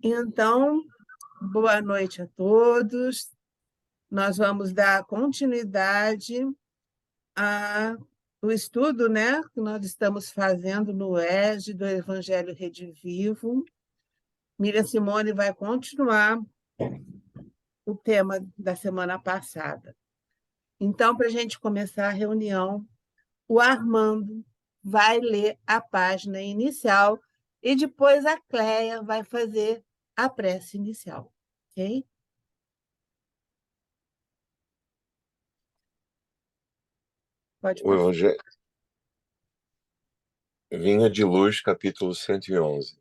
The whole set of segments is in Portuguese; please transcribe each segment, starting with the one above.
Então, boa noite a todos. Nós vamos dar continuidade ao estudo, né, que nós estamos fazendo no ESG do Evangelho Rede Vivo. Miriam Simone vai continuar o tema da semana passada. Então, para a gente começar a reunião, o Armando vai ler a página inicial e depois a Cleia vai fazer a prece inicial, ok? Pode O passar. Evangelho. Vinha de Luz, capítulo 111.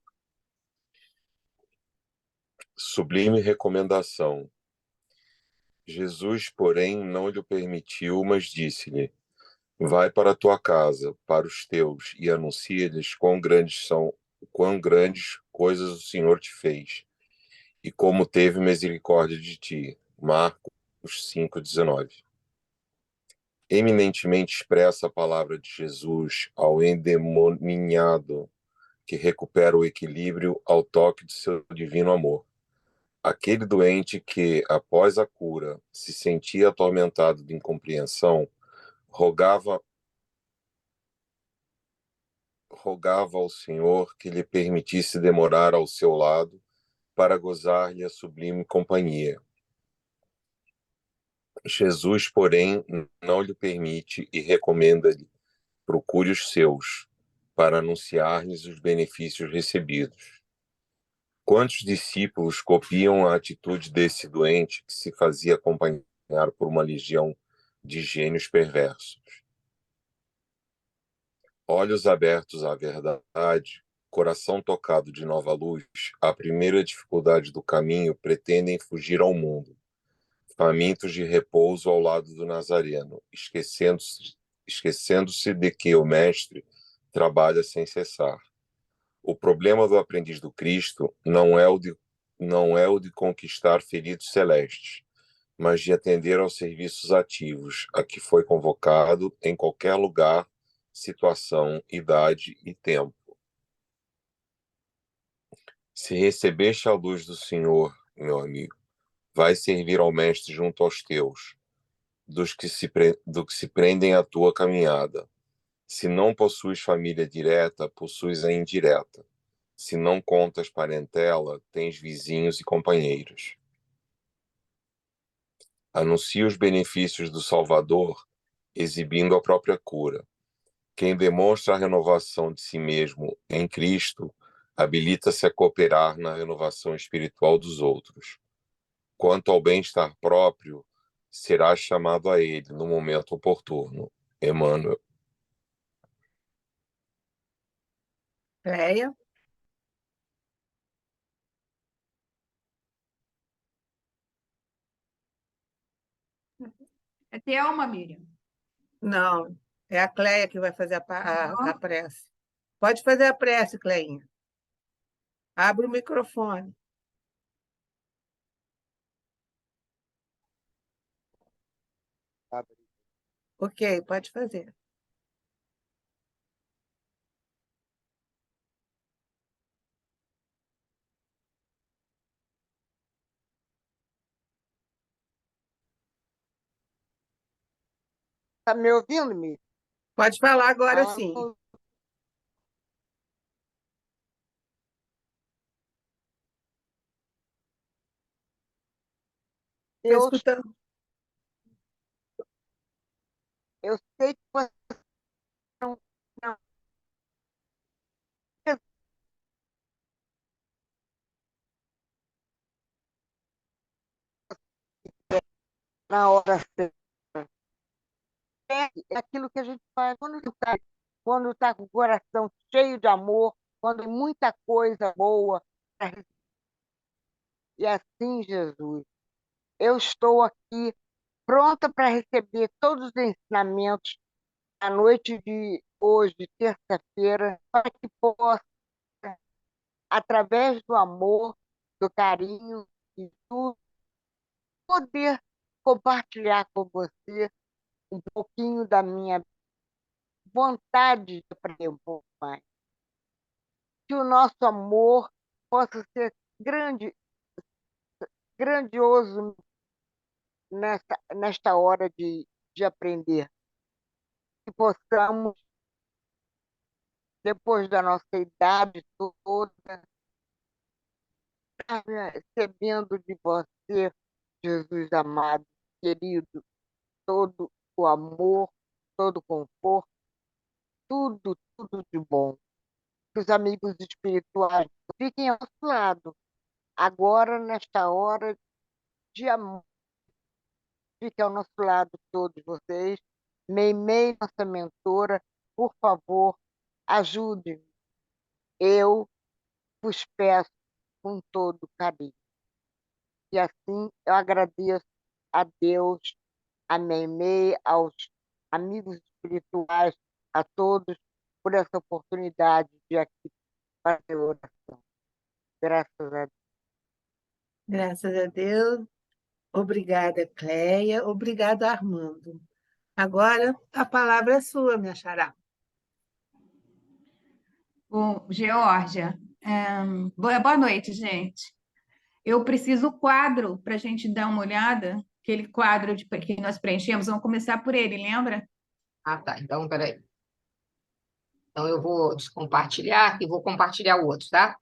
Sublime recomendação. Jesus, porém, não lhe permitiu, mas disse-lhe: Vai para a tua casa, para os teus, e anuncia-lhes quão grandes coisas o Senhor te fez, e como teve misericórdia de ti. Marcos 5,19. Eminentemente expressa a palavra de Jesus ao endemoniado que recupera o equilíbrio ao toque de seu divino amor. Aquele doente que, após a cura, se sentia atormentado de incompreensão, rogava ao Senhor que lhe permitisse demorar ao seu lado para gozar-lhe a sublime companhia. Jesus, porém, não lhe permite e recomenda-lhe: procure os seus, para anunciar-lhes os benefícios recebidos. Quantos discípulos copiam a atitude desse doente que se fazia acompanhar por uma legião de gênios perversos? Olhos abertos à verdade, coração tocado de nova luz, a primeira dificuldade do caminho pretendem fugir ao mundo, famintos de repouso ao lado do Nazareno, esquecendo-se de que o Mestre trabalha sem cessar. O problema do aprendiz do Cristo não é o de conquistar feridos celestes, mas de atender aos serviços ativos a que foi convocado em qualquer lugar, situação, idade e tempo. Se recebeste a luz do Senhor, meu amigo, vai servir ao Mestre junto aos teus, do que se prendem à tua caminhada. Se não possuis família direta, possuis a indireta. Se não contas parentela, tens vizinhos e companheiros. Anuncia os benefícios do Salvador, exibindo a própria cura. Quem demonstra a renovação de si mesmo em Cristo, habilita-se a cooperar na renovação espiritual dos outros. Quanto ao bem-estar próprio, será chamado a ele no momento oportuno. Emmanuel. Cleia? É Thelma, Miriam. Não, é a Cleia que vai fazer a prece. Pode fazer a prece, Cleinha. Abre o microfone. Ok, pode fazer. Está me ouvindo, Miriam? Pode falar agora sim. Eu, escutando. eu sei que você não na hora certa. É aquilo que a gente faz quando está com o coração cheio de amor, quando tem muita coisa boa. E assim, Jesus, eu estou aqui pronta para receber todos os ensinamentos à noite de hoje, terça-feira, para que possa, através do amor, do carinho e tudo, poder compartilhar com você um pouquinho da minha vontade de aprender um pouco mais. que o nosso amor possa ser grandioso nesta hora de aprender. Que possamos, depois da nossa idade toda, estar recebendo de você, Jesus amado, querido, todo o amor, todo o conforto, tudo de bom. Que os amigos espirituais fiquem ao nosso lado, agora, nesta hora de amor. Fiquem ao nosso lado todos vocês. Meimei, nossa mentora, por favor, ajude-me. Eu vos peço com todo carinho. E assim eu agradeço a Deus, a Meimei, aos amigos espirituais, a todos, por essa oportunidade de aqui fazer oração. Graças a Deus. Graças a Deus. Obrigada, Cleia. Obrigada, Armando. Agora, a palavra é sua, minha xará. Bom, Geórgia, boa noite, gente. Eu preciso do quadro para a gente dar uma olhada, aquele quadro que nós preenchemos. Vamos começar por ele, lembra? Ah, tá. Então, peraí. Então, eu vou descompartilhar e vou compartilhar o outro, tá?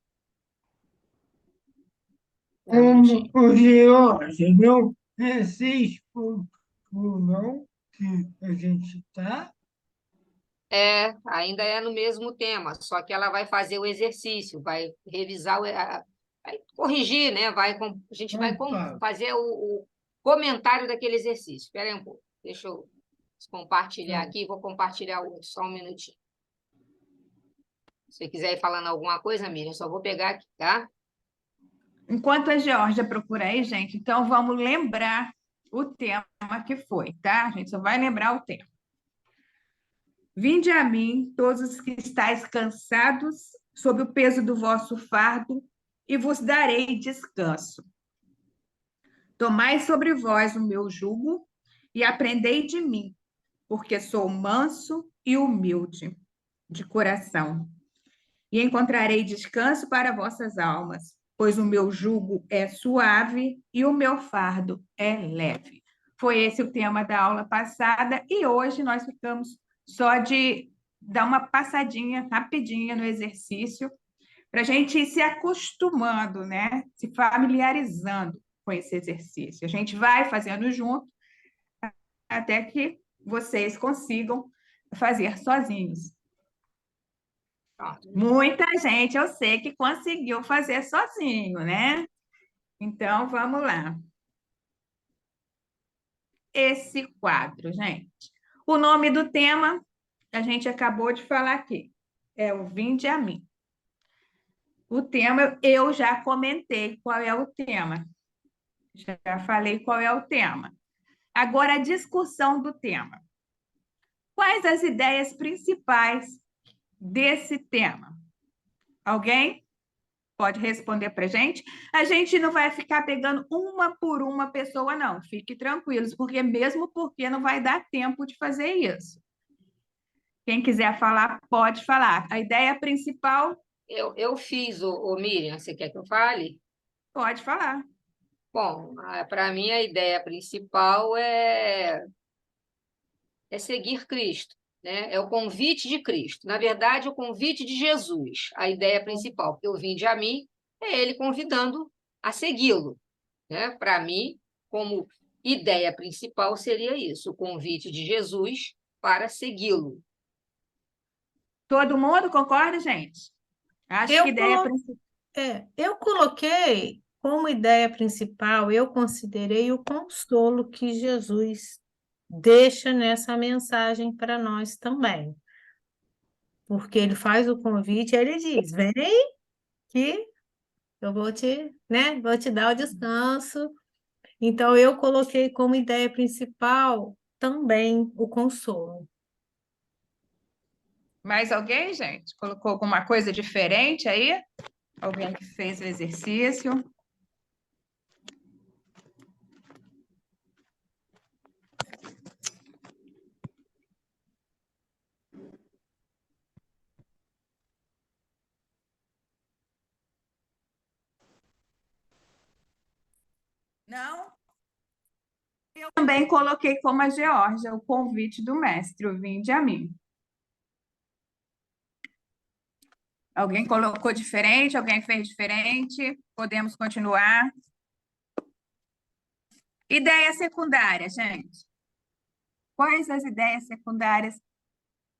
Um minutinho. O Geórgia, não é 6.1, não, que a gente está. Ainda é no mesmo tema, só que ela vai fazer o exercício, vai revisar, vai corrigir, né? A gente vai Opa. fazer o comentário daquele exercício. Espera aí um pouco. Deixa eu compartilhar Tá. aqui, vou compartilhar o outro, só um minutinho. Se você quiser ir falando alguma coisa, Miriam, eu só vou pegar aqui, tá? Enquanto a Geórgia procura aí, gente, então vamos lembrar o tema que foi, tá? A gente só vai lembrar o tema. Vinde a mim, todos os que estáis cansados, sob o peso do vosso fardo, e vos darei descanso. Tomai sobre vós o meu jugo e aprendei de mim, porque sou manso e humilde de coração. E encontrarei descanso para vossas almas, pois o meu jugo é suave e o meu fardo é leve. Foi esse o tema da aula passada e hoje nós ficamos só de dar uma passadinha rapidinha no exercício para a gente ir se acostumando, né? Se familiarizando com esse exercício. A gente vai fazendo junto até que vocês consigam fazer sozinhos. Pronto. Muita gente eu sei que conseguiu fazer sozinho, né? Então, vamos lá. Esse quadro, gente. O nome do tema, a gente acabou de falar aqui, é o Vinde a mim. O tema, eu já comentei qual é o tema. Já falei qual é o tema. Agora, a discussão do tema. Quais as ideias principais desse tema? Alguém pode responder para a gente? A gente não vai ficar pegando uma por uma pessoa, não. Fique tranquilos, porque mesmo porque não vai dar tempo de fazer isso. Quem quiser falar, pode falar. A ideia principal, Eu fiz, Miriam, você quer que eu fale? pode falar. Bom, para mim a ideia principal é seguir Cristo, né? É o convite de Cristo. Na verdade, o convite de Jesus, a ideia principal, porque eu vim de a mim, é ele convidando a segui-lo, né? Para mim, como ideia principal seria isso, o convite de Jesus para segui-lo. Todo mundo concorda, gente? Acho que Eu, ideia colo- principal. eu coloquei como ideia principal, eu considerei o consolo que Jesus deixa nessa mensagem para nós também. Porque ele faz o convite, ele diz: vem que eu vou te, né, vou te dar o descanso. Então, eu coloquei como ideia principal também o consolo. Mais alguém, gente? Colocou alguma coisa diferente aí? Alguém que fez o exercício? Não? Eu também coloquei como a Geórgia o convite do mestre, o vinde a mim. Alguém colocou diferente? Alguém fez diferente? Podemos continuar? Ideia secundária, gente. Quais as ideias secundárias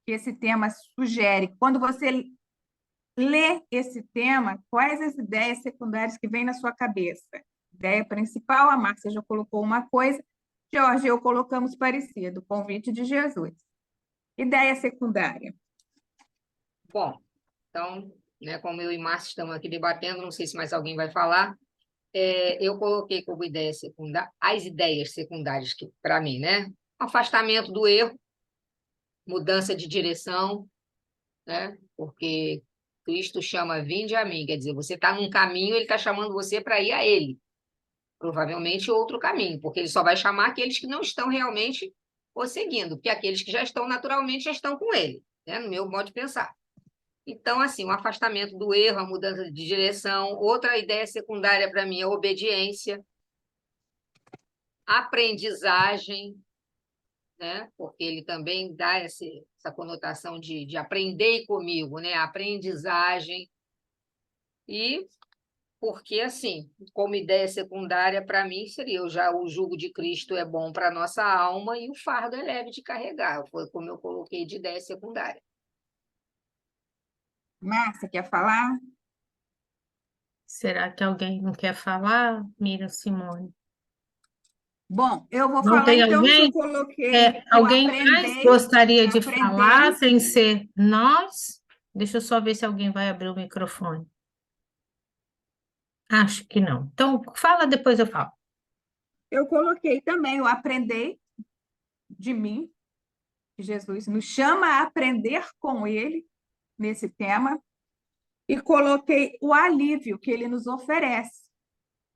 que esse tema sugere? Quando você lê esse tema, quais as ideias secundárias que vêm na sua cabeça? Ideia principal, a Márcia já colocou uma coisa, Jorge e eu colocamos parecido, convite de Jesus. Ideia secundária. Bom, então, né, como eu e Márcia estamos aqui debatendo, não sei se mais alguém vai falar, eu coloquei como ideia secundária as ideias secundárias que, para mim, né? Afastamento do erro, mudança de direção, né? Porque Cristo chama vinde a mim, quer dizer, você está num caminho, ele está chamando você para ir a ele. Provavelmente outro caminho, porque ele só vai chamar aqueles que não estão realmente o seguindo, porque aqueles que já estão naturalmente já estão com ele, né? No meu modo de pensar. Então, assim, o afastamento do erro, a mudança de direção. Outra ideia secundária para mim é a obediência, aprendizagem, né? Porque ele também dá essa conotação de aprender comigo, né? Aprendizagem. E porque, assim, como ideia secundária, para mim, seria o jugo de Cristo é bom para a nossa alma e o fardo é leve de carregar. Foi como eu coloquei de ideia secundária. Márcia, quer falar? Será que alguém não quer falar, Mira Simone? Bom, eu vou Não falar tem então que eu alguém? coloquei o Alguém mais aprender, gostaria de falar aprender. sem ser nós? Deixa eu só ver se alguém vai abrir o microfone. Acho que não. Então, fala, depois eu falo. Eu coloquei também o aprender de mim, que Jesus nos chama a aprender com ele nesse tema, e coloquei o alívio que ele nos oferece,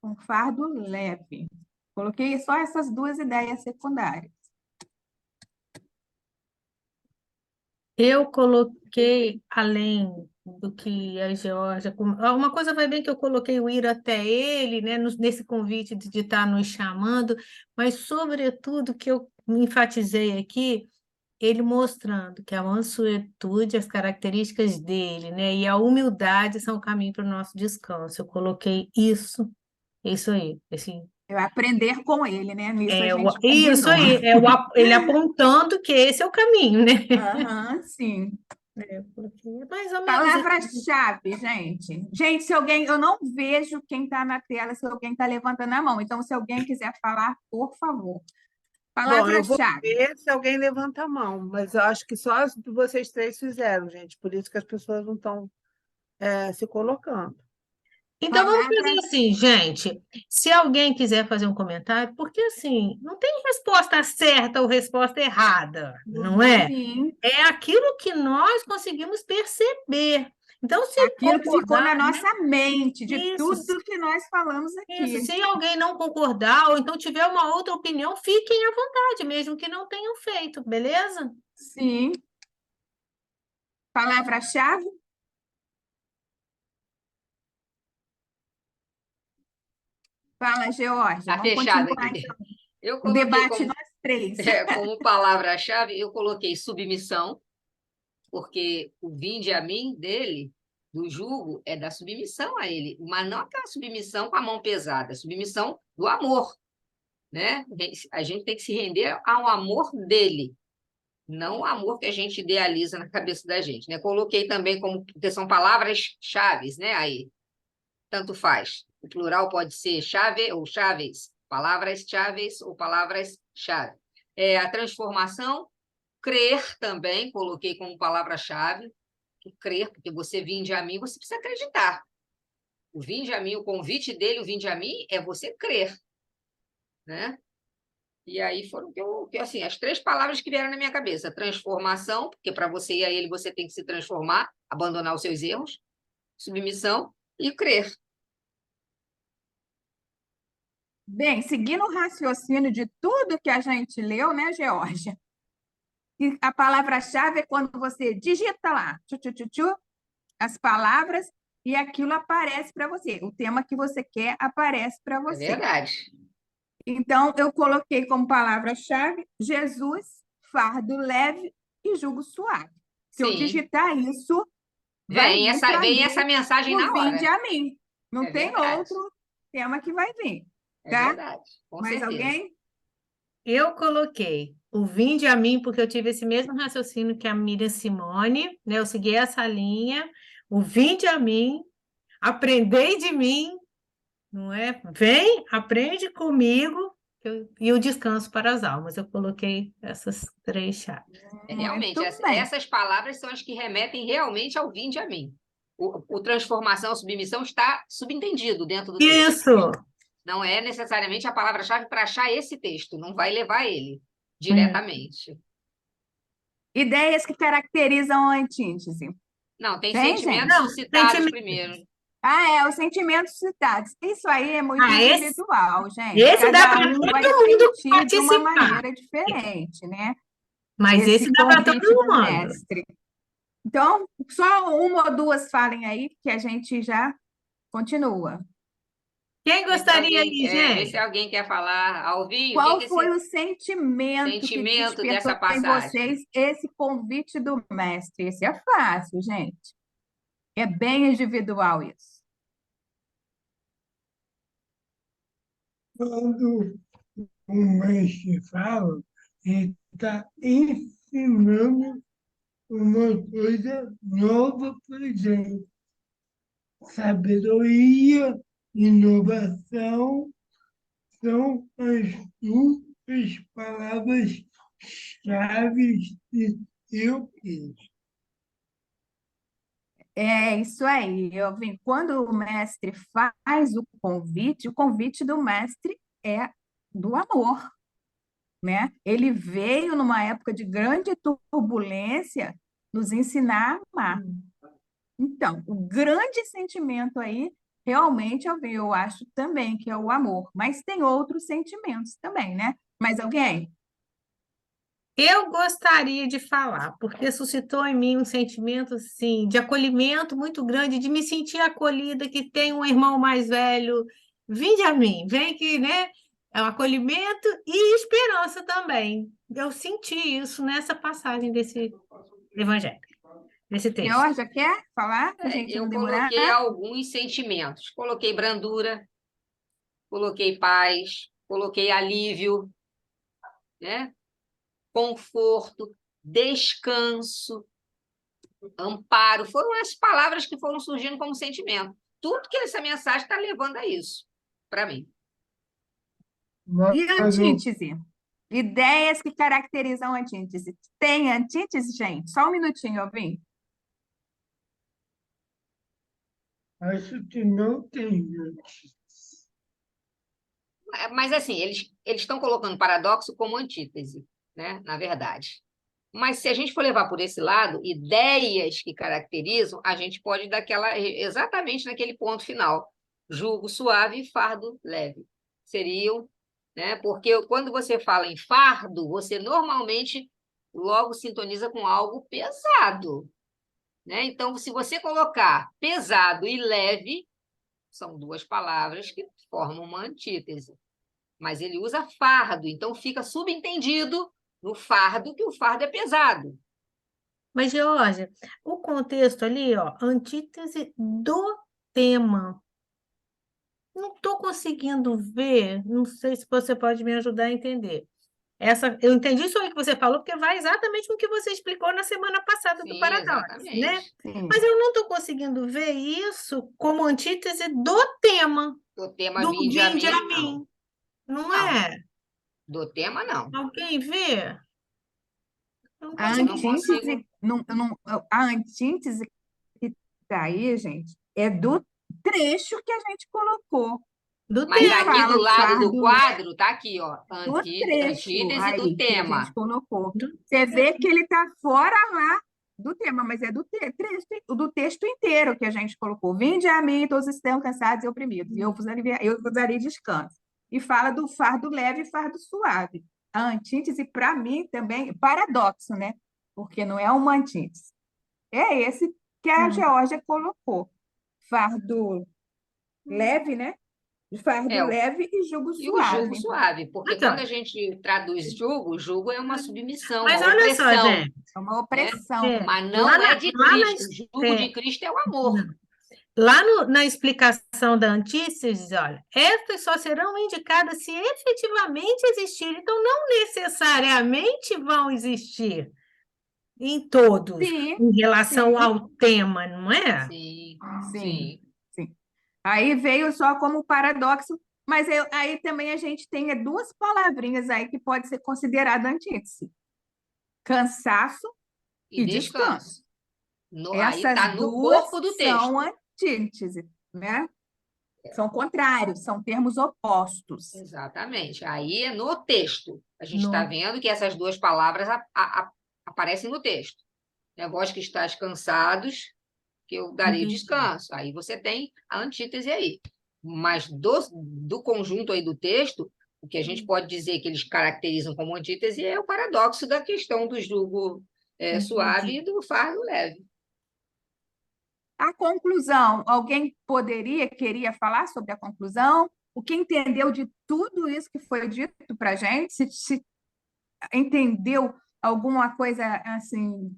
um fardo leve. Coloquei só essas duas ideias secundárias. Eu coloquei, além do que a Georgia... Uma coisa vai bem que eu coloquei o ir até ele, né, nesse convite de estar nos chamando, mas, sobretudo, que eu enfatizei aqui, ele mostrando que a mansuetude, as características dele, né, e a humildade são o caminho para o nosso descanso. Eu coloquei isso aí, assim, Eu aprender com ele, né? Nisso a gente isso combinou. aí, ele apontando que esse é o caminho, né? Aham, sim. Eu coloquei mais ou menos assim. Palavra-chave, gente. Gente, se alguém, eu não vejo quem está na tela, se alguém está levantando a mão. Então, se alguém quiser falar, por favor. Bom, eu vou Palavra-chave. ver se alguém levanta a mão, mas eu acho que só vocês três fizeram, gente. Por isso que as pessoas não estão se colocando. Então vamos Palavra, fazer assim, gente. Se alguém quiser fazer um comentário, porque assim, não tem resposta certa ou resposta errada, não é? sim, É aquilo que nós conseguimos perceber. Então, se aquilo que ficou na concordar, né? nossa mente, de Isso, tudo que nós falamos isso. aqui. Se alguém não concordar ou então tiver uma outra opinião, fiquem à vontade, mesmo que não tenham feito, beleza? Sim. Palavra-chave? Fala, Georgia. Está Vamos fechado continuar aqui. então. Eu O coloquei debate nós três. como palavra-chave, eu coloquei submissão, porque o vinde a mim dele, do jugo, é da submissão a ele, mas não aquela submissão com a mão pesada, submissão do amor, né? A gente tem que se render ao amor dele, não o amor que a gente idealiza na cabeça da gente, né? Coloquei também como, porque são palavras-chaves, né? Aí, tanto faz. O plural pode ser chave ou chaves, palavras-chaves ou palavras-chave. A transformação, crer também, coloquei como palavra-chave, crer, porque você vinde a mim, você precisa acreditar. O vinde a mim, o convite dele, o vinde a mim, é você crer, né? E aí foram assim, as três palavras que vieram na minha cabeça. Transformação, porque para você ir a ele, você tem que se transformar, abandonar os seus erros. Submissão e crer. Bem, seguindo o raciocínio de tudo que a gente leu, né, Geórgia? E a palavra-chave é quando você digita lá, as palavras, e aquilo aparece para você. O tema que você quer aparece para É você. verdade. Então, eu coloquei como palavra-chave Jesus, fardo leve e jugo suave. Se eu Sim, digitar isso, vai vir para vem mim essa mensagem o na Vinde hora. a mim. Não É tem verdade, outro tema que vai vir, é tá? verdade, com Mais certeza. alguém? Eu coloquei o vinde a mim, porque eu tive esse mesmo raciocínio que a Miriam Simone, né? Eu segui essa linha. O vinde a mim, aprendei de mim, não é? Vem, aprende comigo, e o descanso para as almas. Eu coloquei essas três chaves. Realmente, Muito bem. essas palavras são as que remetem realmente ao vinde a mim. O transformação, a submissão está subentendido dentro do texto. Isso! Não é necessariamente a palavra-chave para achar esse texto, não vai levar ele diretamente. Ideias que caracterizam a antítese. Não, tem Tem, sentimentos Não, suscitados sentimento. primeiro. Os sentimentos citados. Isso aí é muito Esse individual, gente. esse dá Cada para um todo vai mundo sentir de uma participar. maneira diferente, né? Mas Esse esse dá para todo convite do mundo. mestre. Então, só uma ou duas falem aí, que a gente já continua. Quem gostaria aí, Vê se gente? alguém quer falar. Alvinho, o que Qual que foi esse o sentimento que sentimento dessa despertou em passagem? vocês esse convite do mestre? Esse é fácil, gente. É bem individual isso. Quando o mestre fala, ele está ensinando uma coisa nova para a gente. Sabedoria, inovação são as duas palavras-chave que eu fiz. É isso aí. Quando o mestre faz o convite do mestre é do amor, né? Ele veio numa época de grande turbulência nos ensinar a amar. Então, o grande sentimento aí, realmente, eu acho também que é o amor, mas tem outros sentimentos também, né? Mais alguém? Eu gostaria de falar, porque suscitou em mim um sentimento assim, de acolhimento muito grande, de me sentir acolhida, que tem um irmão mais velho. Vinde a mim, vem que, né? É um acolhimento e esperança também. Eu senti isso nessa passagem desse evangelho, desse texto. Georgia, quer falar para a gente não Eu demorar? coloquei alguns sentimentos. Coloquei brandura, coloquei paz, coloquei alívio, né? Conforto, descanso, amparo. Foram as palavras que foram surgindo como sentimento. Tudo que essa mensagem está levando a isso, para mim. E antítese? Ideias que caracterizam a antítese. Tem antítese, gente? Só um minutinho, Alvin. Acho que não tem. Mas, assim, eles estão colocando paradoxo como antítese, né? Na verdade. Mas, se a gente for levar por esse lado, ideias que caracterizam, a gente pode dar exatamente naquele ponto final. Jugo suave e fardo leve. Seriam, né? Porque quando você fala em fardo, você normalmente logo sintoniza com algo pesado, né? Então, se você colocar pesado e leve, são duas palavras que formam uma antítese. Mas ele usa fardo, então fica subentendido no fardo que o fardo é pesado. Mas, Georgia, o contexto ali, ó, antítese do tema. Não estou conseguindo ver, não sei se você pode me ajudar a entender. Eu entendi isso aí que você falou, porque vai exatamente com o que você explicou na semana passada do Sim, paradoxo, né? exatamente. Sim. Mas eu não estou conseguindo ver isso como antítese do tema, Do tema do vinde a vinde mim, a mim. Não não. é? Do tema, não. Alguém vê? Eu não A Mas eu não consigo. consigo. a antítese que está aí, gente, é do trecho que a gente colocou. Do Mas tema. aqui do Fala lado do fardo quadro, tá aqui, ó. do trecho Antítese aí do que a tema. gente colocou. Do Você vê que ele está fora lá do tema, mas é do texto inteiro que a gente colocou. Vinde a mim, todos estão cansados e oprimidos, e eu vos darei descanso. E fala do fardo leve e fardo suave. A antítese, para mim, também é paradoxo, né? Porque não é uma antítese. É esse que a Geórgia colocou. Fardo leve, né? Fardo É, leve e jugo e o jugo suave. suave, porque Então. quando a gente traduz jugo, jugo é uma submissão, Mas uma olha só, opressão, gente. É uma opressão. É, mas lá não é de lá na, Cristo. O jugo de Cristo é o amor. lá na explicação da antíteses, olha, estas só serão indicadas se efetivamente existirem, então não necessariamente vão existir em todos, Sim, em relação sim, ao tema, não é? Sim, sim, sim. sim. Aí veio só como paradoxo, mas aí também a gente tem duas palavrinhas aí que pode ser considerada antítese: cansaço E e descanso. descanso. Aí Essas está no duas corpo do são texto. antítese, né? São contrários, são termos opostos. Exatamente. Aí é no texto. A gente está No- vendo que essas duas palavras aparecem no texto. Vós que estáis cansados, que eu darei o Entendi. descanso. Aí você tem a antítese aí. Mas do conjunto aí do texto, o que a gente pode dizer que eles caracterizam como antítese é o paradoxo da questão do jugo suave Entendi. e do fardo leve. A conclusão, alguém queria falar sobre a conclusão? O que entendeu de tudo isso que foi dito para a gente? Se entendeu alguma coisa assim?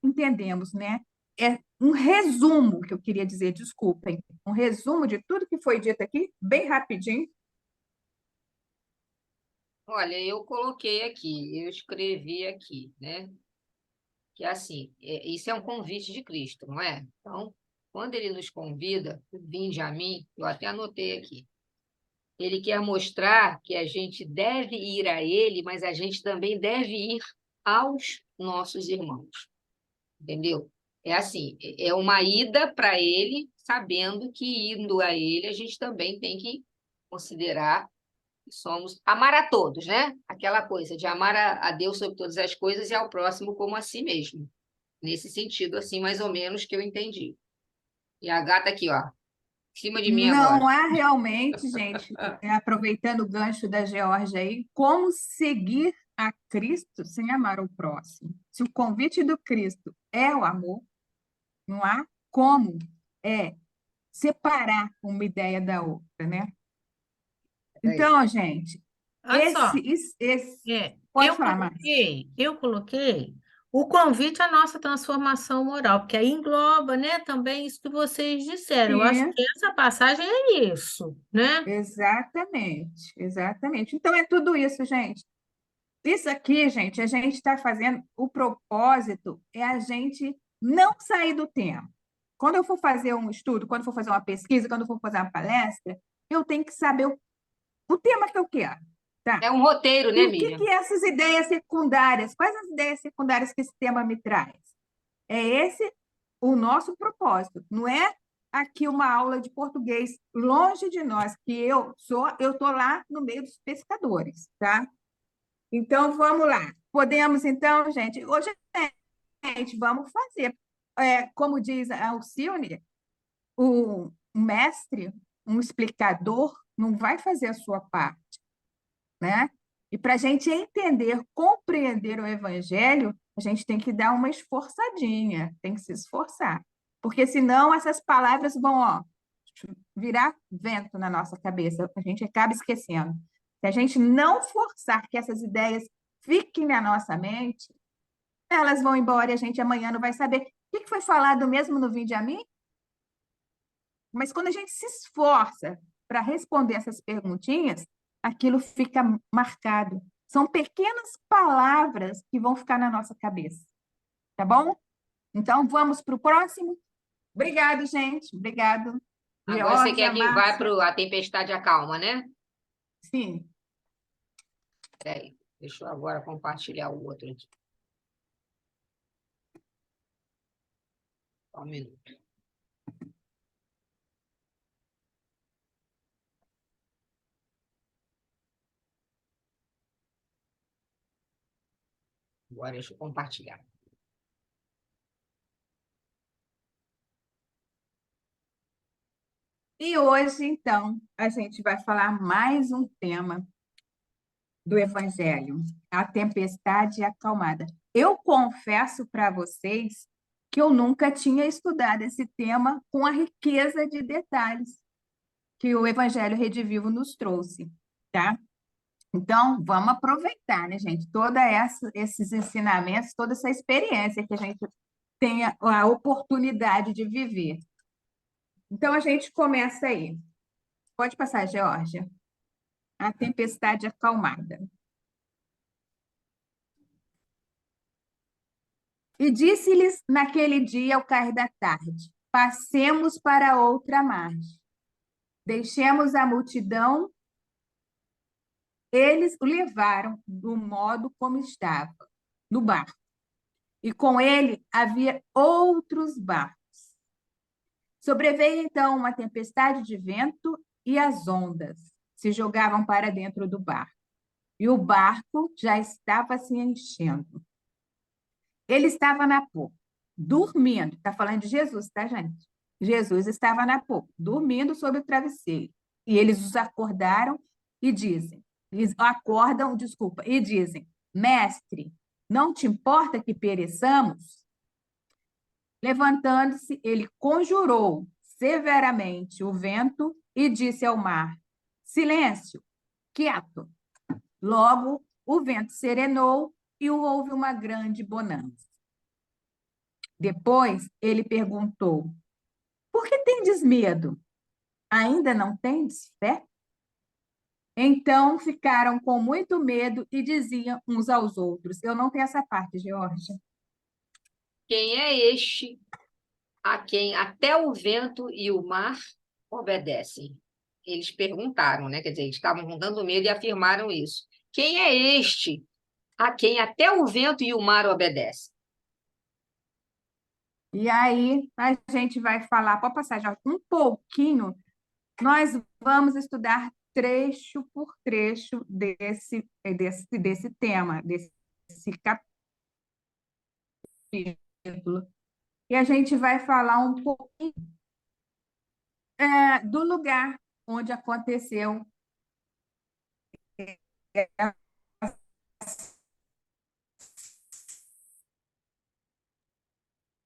Entendemos, né? É um resumo que eu queria dizer, desculpem, um resumo de tudo que foi dito aqui, bem rapidinho. Olha, eu coloquei aqui, eu escrevi aqui, né? Que é assim, isso é um convite de Cristo, não é? Então, quando ele nos convida, vinde a mim, eu até anotei aqui. Ele quer mostrar que a gente deve ir a ele, mas a gente também deve ir aos nossos irmãos. Entendeu? É assim, é uma ida para ele, sabendo que indo a ele, a gente também tem que considerar que somos amar a todos, né? Aquela coisa de amar a Deus sobre todas as coisas e ao próximo como a si mesmo. Nesse sentido, assim, mais ou menos que eu entendi. E a gata aqui, ó, em cima de mim agora. Não há realmente, gente, aproveitando o gancho da Geórgia aí, como seguir a Cristo sem amar o próximo. Se o convite do Cristo é o amor, não há como separar uma ideia da outra, né? Então, gente, Olha só. pode Eu falar mais. coloquei o convite à nossa transformação moral, porque aí engloba, né, também isso que vocês disseram. Eu acho Sim. que essa passagem é isso, né? Exatamente, exatamente. Então, é tudo isso, gente. Isso aqui, gente, a gente está fazendo, o propósito é a gente não sair do tema. Quando eu for fazer um estudo, quando eu for fazer uma pesquisa, quando eu for fazer uma palestra, eu tenho que saber o tema que eu quero, tá? É um roteiro, E né, o que Miriam? que essas ideias secundárias, quais as ideias secundárias que esse tema me traz? É esse o nosso propósito, não é aqui uma aula de português longe de nós, que eu estou lá no meio dos pescadores, tá? Então, vamos lá. Podemos, então, gente, hoje, gente, vamos fazer. Como diz a Alcione, o mestre, um explicador, não vai fazer a sua parte, né? E para a gente entender, compreender o Evangelho, a gente tem que dar uma esforçadinha, tem que se esforçar. Porque senão essas palavras vão, ó, virar vento na nossa cabeça, a gente acaba esquecendo. Se a gente não forçar que essas ideias fiquem na nossa mente, elas vão embora e a gente amanhã não vai saber. O que foi falado mesmo no Vinde a Mim? Mas quando a gente se esforça para responder essas perguntinhas, aquilo fica marcado. São pequenas palavras que vão ficar na nossa cabeça. Tá bom? Então, vamos para o próximo. Obrigado, gente. Obrigado. Agora você quer Geórgia, que vá Márcia. para a tempestade acalma, né? Sim. Peraí, deixa eu agora compartilhar o outro aqui. Só um minuto. Agora deixa eu compartilhar. E hoje, então, a gente vai falar mais um tema do Evangelho, a tempestade acalmada. Eu confesso para vocês que eu nunca tinha estudado esse tema com a riqueza de detalhes. que o Evangelho Redivivo nos trouxe, tá? Então, vamos aproveitar, né, gente? Esses ensinamentos, toda essa experiência que a gente tem a oportunidade de viver. Então, a gente começa aí. Pode passar, Geórgia. A tempestade acalmada. E disse-lhes naquele dia, ao cair da tarde: passemos para outra margem. Deixemos a multidão. Eles o levaram do modo como estava, no barco. E com ele havia outros barcos. Sobreveio então uma tempestade de vento e as ondas se jogavam para dentro do barco. E o barco já estava se enchendo. Ele estava na popa, dormindo. Está falando de Jesus, tá, gente? Jesus estava na popa, dormindo sobre o travesseiro. E eles os acordaram e dizem, e dizem, mestre, não te importa que pereçamos? Levantando-se, ele conjurou severamente o vento e disse ao mar: silêncio, quieto. Logo, o vento serenou e houve uma grande bonança. Depois, ele perguntou: por que tendes medo? Ainda não tendes fé? Então ficaram com muito medo e diziam uns aos outros. Eu não tenho essa parte, Georgia. Quem é este a quem até o vento e o mar obedecem? Eles perguntaram, né? Quer dizer, eles estavam com tanto medo e afirmaram isso. Quem é este a quem até o vento e o mar obedecem? E aí a gente vai falar, pode passar já um pouquinho, nós vamos estudar trecho por trecho desse tema, desse capítulo. E a gente vai falar um pouquinho do lugar onde aconteceu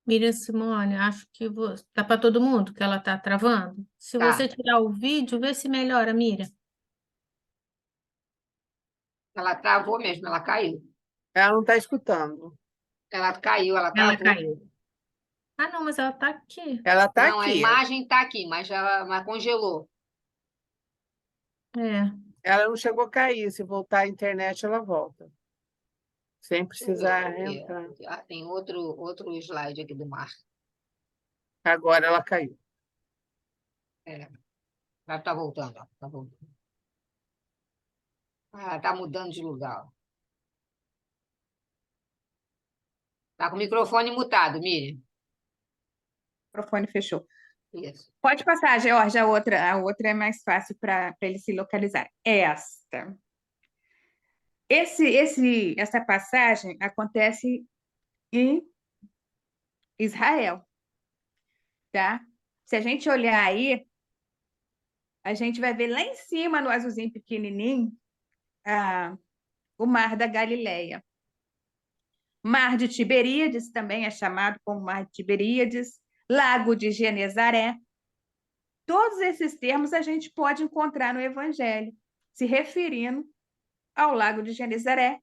Miriam Simone, acho que tá para todo mundo que ela está travando. Se Tá. você tirar o vídeo, vê se melhora, Miriam. Ela travou mesmo, ela caiu. Ela não está escutando. Ela caiu, ela Ela travou. caiu. Ah, não, mas ela está aqui. Ela está Não, a aqui. imagem está aqui, mas congelou. É. Ela não chegou a cair. Se voltar à internet, ela volta. Sem precisar entrar. Tem outro slide aqui do mar. Agora ela caiu. Já está voltando, ó, tá voltando. Ah, está mudando de lugar. Está com o microfone mutado, Miriam. O microfone fechou. Isso. Pode passar, Georgia, a outra é mais fácil para ele se localizar. Esta. Essa passagem acontece em Israel, tá? Se a gente olhar aí, a gente vai ver lá em cima, no azulzinho pequenininho, o Mar da Galileia. Mar de Tiberíades também é chamado como Mar de Tiberíades, Lago de Genezaré. Todos esses termos a gente pode encontrar no Evangelho, se referindo ao Lago de Genezaré,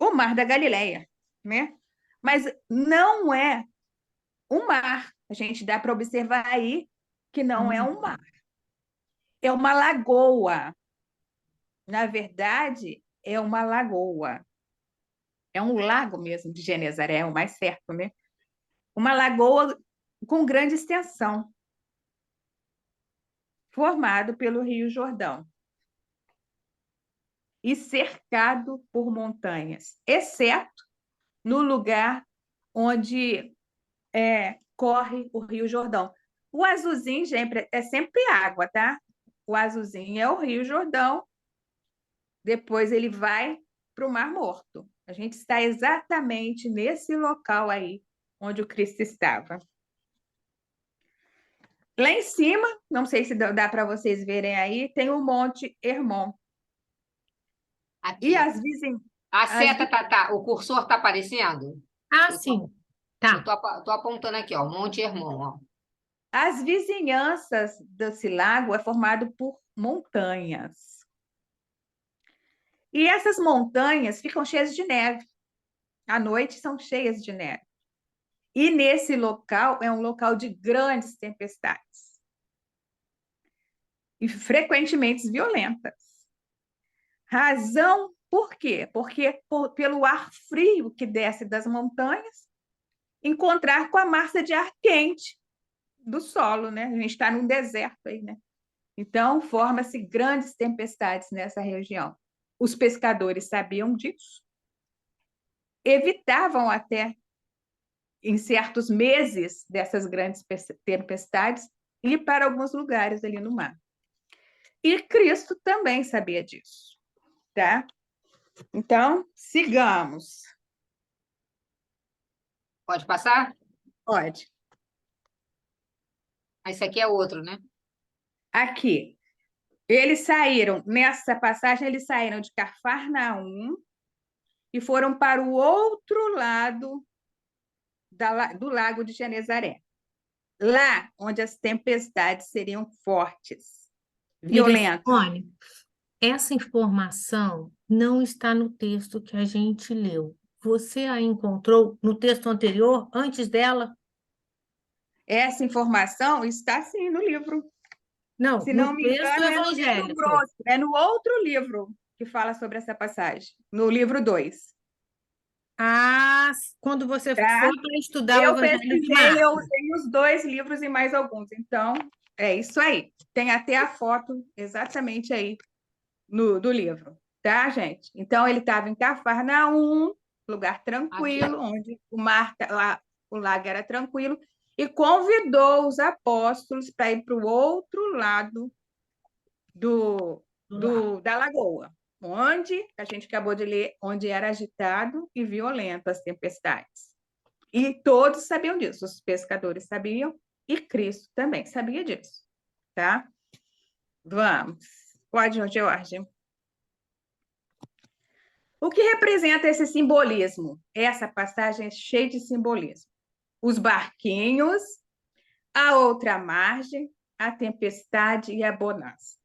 o Mar da Galileia, né? Mas não é um mar. A gente dá para observar aí que não é um mar. É uma lagoa. Na verdade, é uma lagoa. É um lago mesmo de Genezaré, é o mais certo, né? Uma lagoa com grande extensão, formado pelo Rio Jordão e cercado por montanhas, exceto no lugar onde corre o Rio Jordão. O azulzinho é sempre água, tá? O azulzinho é o Rio Jordão, depois ele vai para o Mar Morto. A gente está exatamente nesse local aí onde o Cristo estava. Lá em cima, não sei se dá para vocês verem aí, tem o Monte Hermon. Aqui, E ó. as vizinhas. A seta o cursor está aparecendo? Ah, Eu sim. Eu Tá. tô apontando aqui, ó, Monte Hermon, ó. As vizinhanças desse lago é formado por montanhas. E essas montanhas ficam cheias de neve. À noite são cheias de neve. E nesse local é um local de grandes tempestades. E frequentemente violentas. Razão por quê? Porque pelo ar frio que desce das montanhas, encontrar com a massa de ar quente do solo, né? A gente está num deserto aí, né? Então, forma-se grandes tempestades nessa região. Os pescadores sabiam disso, evitavam até, em certos meses dessas grandes tempestades, ir para alguns lugares ali no mar. E Cristo também sabia disso, tá? Então, sigamos. Pode passar? Pode. Esse aqui é outro, né? Aqui. Eles saíram, nessa passagem, eles saíram de Cafarnaum e foram para o outro lado do lago de Genezaré. Lá onde as tempestades seriam fortes, violentas. Simone, essa informação não está no texto que a gente leu. Você a encontrou no texto anterior, antes dela? Essa informação está, sim, no livro. Não, Se no não me texto engano, é no livro evangélico. grosso, é no outro livro que fala sobre essa passagem, no livro 2. Ah, quando você Tá? for para estudar o Eu Evangelho de pesquisei, eu Marcos. tenho os 2 livros e mais alguns. Então, é isso aí. Tem até a foto exatamente aí do livro, tá, gente? Então, ele estava em Cafarnaum, lugar tranquilo, onde o lago era tranquilo, e convidou os apóstolos para ir para o outro lado da lagoa, onde a gente acabou de ler, onde era agitado e violento as tempestades. E todos sabiam disso, os pescadores sabiam, e Cristo também sabia disso, tá? Vamos. Pode, Georgia. O que representa esse simbolismo? Essa passagem é cheia de simbolismo. Os barquinhos, a outra margem, a tempestade e a bonança.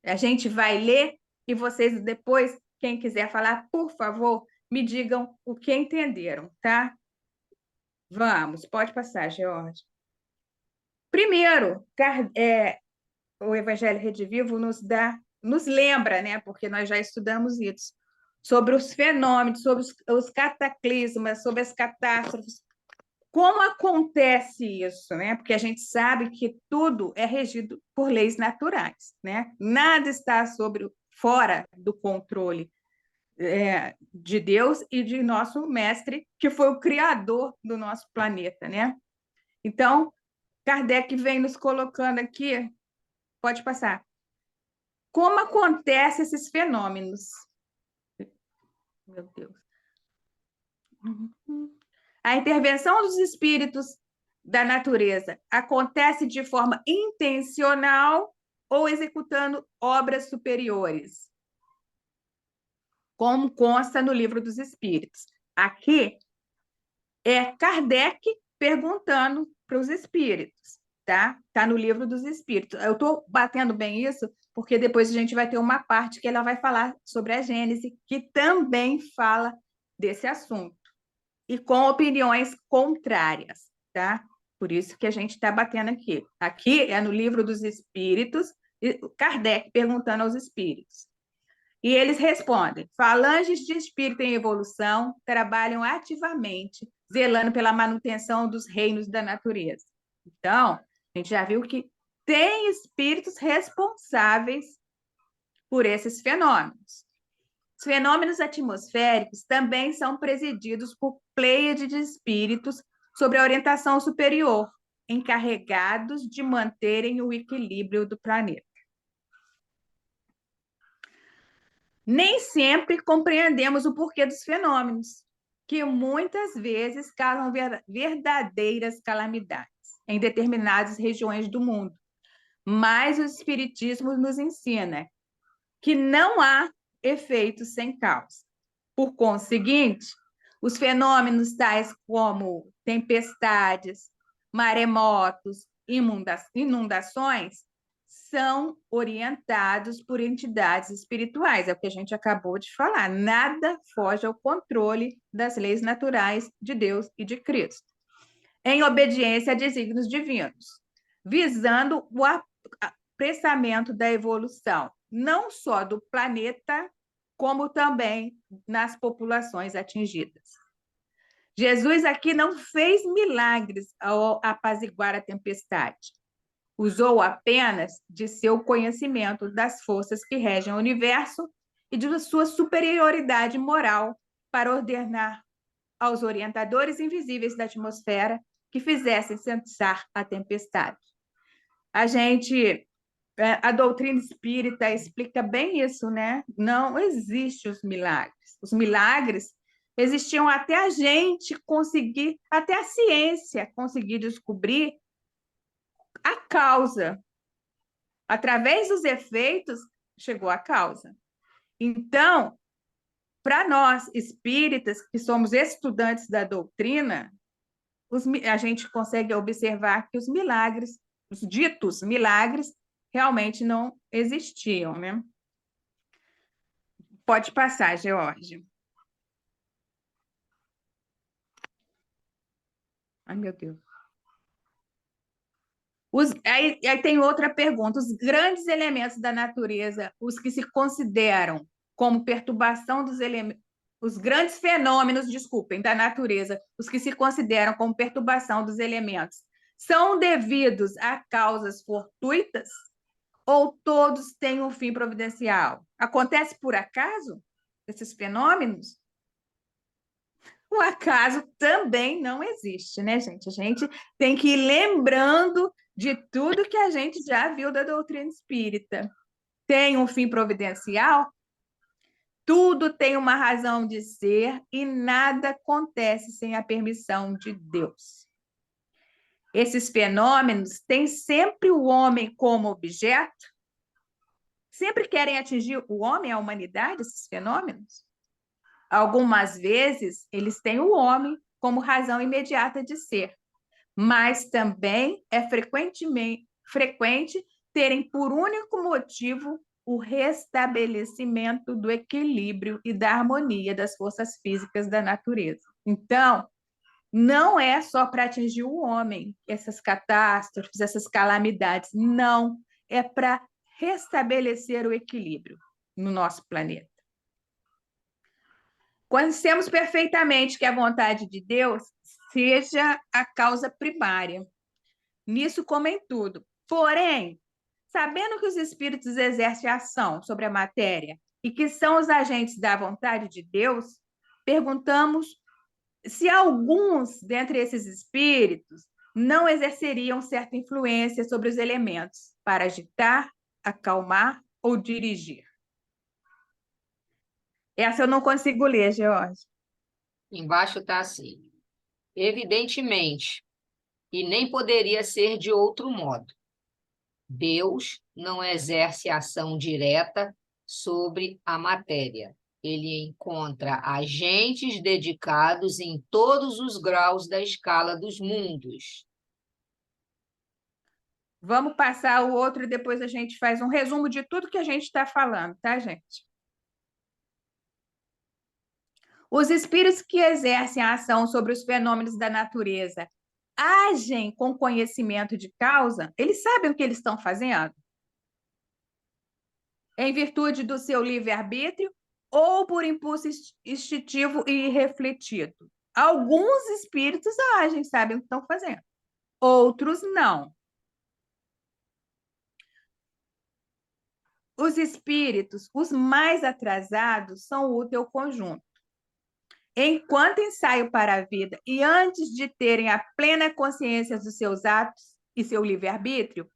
A gente vai ler e vocês depois, quem quiser falar, por favor, me digam o que entenderam, tá? Vamos, pode passar, Georgia. Primeiro, o Evangelho Redivivo nos lembra, né, porque nós já estudamos isso, sobre os fenômenos, sobre os cataclismas, sobre as catástrofes. Como acontece isso, né? Porque a gente sabe que tudo é regido por leis naturais, né? Nada está fora do controle de Deus e de nosso mestre, que foi o criador do nosso planeta, né? Então, Kardec vem nos colocando aqui, pode passar. Como acontecem esses fenômenos? Meu Deus. A intervenção dos espíritos da natureza acontece de forma intencional ou executando obras superiores, como consta no Livro dos Espíritos. Aqui é Kardec perguntando para os espíritos, tá? Está no Livro dos Espíritos. Eu estou batendo bem isso porque depois a gente vai ter uma parte que ela vai falar sobre a Gênese, que também fala desse assunto, e com opiniões contrárias, tá? Por isso que a gente está batendo aqui. Aqui é no Livro dos Espíritos, Kardec perguntando aos espíritos. E eles respondem: falanges de espírito em evolução trabalham ativamente, zelando pela manutenção dos reinos da natureza. Então, a gente já viu que tem espíritos responsáveis por esses fenômenos. Os fenômenos atmosféricos também são presididos por pleiade de espíritos sob a orientação superior, encarregados de manterem o equilíbrio do planeta. Nem sempre compreendemos o porquê dos fenômenos, que muitas vezes causam verdadeiras calamidades em determinadas regiões do mundo. Mas o Espiritismo nos ensina que não há efeitos sem causa. Por conseguinte, os fenômenos tais como tempestades, maremotos, inundações, são orientados por entidades espirituais, é o que a gente acabou de falar. Nada foge ao controle das leis naturais de Deus e de Cristo, em obediência a desígnios divinos, visando o apressamento da evolução, não só do planeta, como também nas populações atingidas. Jesus aqui não fez milagres ao apaziguar a tempestade. Usou apenas de seu conhecimento das forças que regem o universo e de sua superioridade moral para ordenar aos orientadores invisíveis da atmosfera que fizessem cessar a tempestade. A doutrina espírita explica bem isso, né? Não existem os milagres. Os milagres existiam até a gente conseguir, até a ciência conseguir descobrir a causa. Através dos efeitos, chegou a causa. Então, para nós espíritas, que somos estudantes da doutrina, a gente consegue observar que os milagres, os ditos milagres, realmente não existiam, né? Pode passar, George. Ai, meu Deus. Aí tem outra pergunta. Os grandes elementos da natureza, os que se consideram como perturbação dos elementos, os grandes fenômenos, desculpem, da natureza, os que se consideram como perturbação dos elementos, são devidos a causas fortuitas ou todos têm um fim providencial? Acontece por acaso esses fenômenos? O acaso também não existe, né, gente? A gente tem que ir lembrando de tudo que a gente já viu da doutrina espírita. Tem um fim providencial? Tudo tem uma razão de ser e nada acontece sem a permissão de Deus. Esses fenômenos têm sempre o homem como objeto? Sempre querem atingir o homem, a humanidade, esses fenômenos? Algumas vezes, eles têm o homem como razão imediata de ser, mas também é frequente terem por único motivo o restabelecimento do equilíbrio e da harmonia das forças físicas da natureza. Então, não é só para atingir o homem essas catástrofes, essas calamidades, não, é para restabelecer o equilíbrio no nosso planeta. Conhecemos perfeitamente que a vontade de Deus seja a causa primária, nisso como em tudo. Porém, sabendo que os espíritos exercem ação sobre a matéria e que são os agentes da vontade de Deus, perguntamos se alguns dentre esses espíritos não exerceriam certa influência sobre os elementos para agitar, acalmar ou dirigir. Essa eu não consigo ler, George. Embaixo está assim. Evidentemente, e nem poderia ser de outro modo. Deus não exerce ação direta sobre a matéria. Ele encontra agentes dedicados em todos os graus da escala dos mundos. Vamos passar o outro e depois a gente faz um resumo de tudo que a gente está falando, tá, gente? Os espíritos que exercem a ação sobre os fenômenos da natureza agem com conhecimento de causa? Eles sabem o que eles estão fazendo? Em virtude do seu livre-arbítrio ou por impulso instintivo e irrefletido? Alguns espíritos agem, sabem o que estão fazendo. Outros não. Os espíritos, os mais atrasados, são útil ao conjunto. Enquanto ensaio para a vida e antes de terem a plena consciência dos seus atos e seu livre-arbítrio,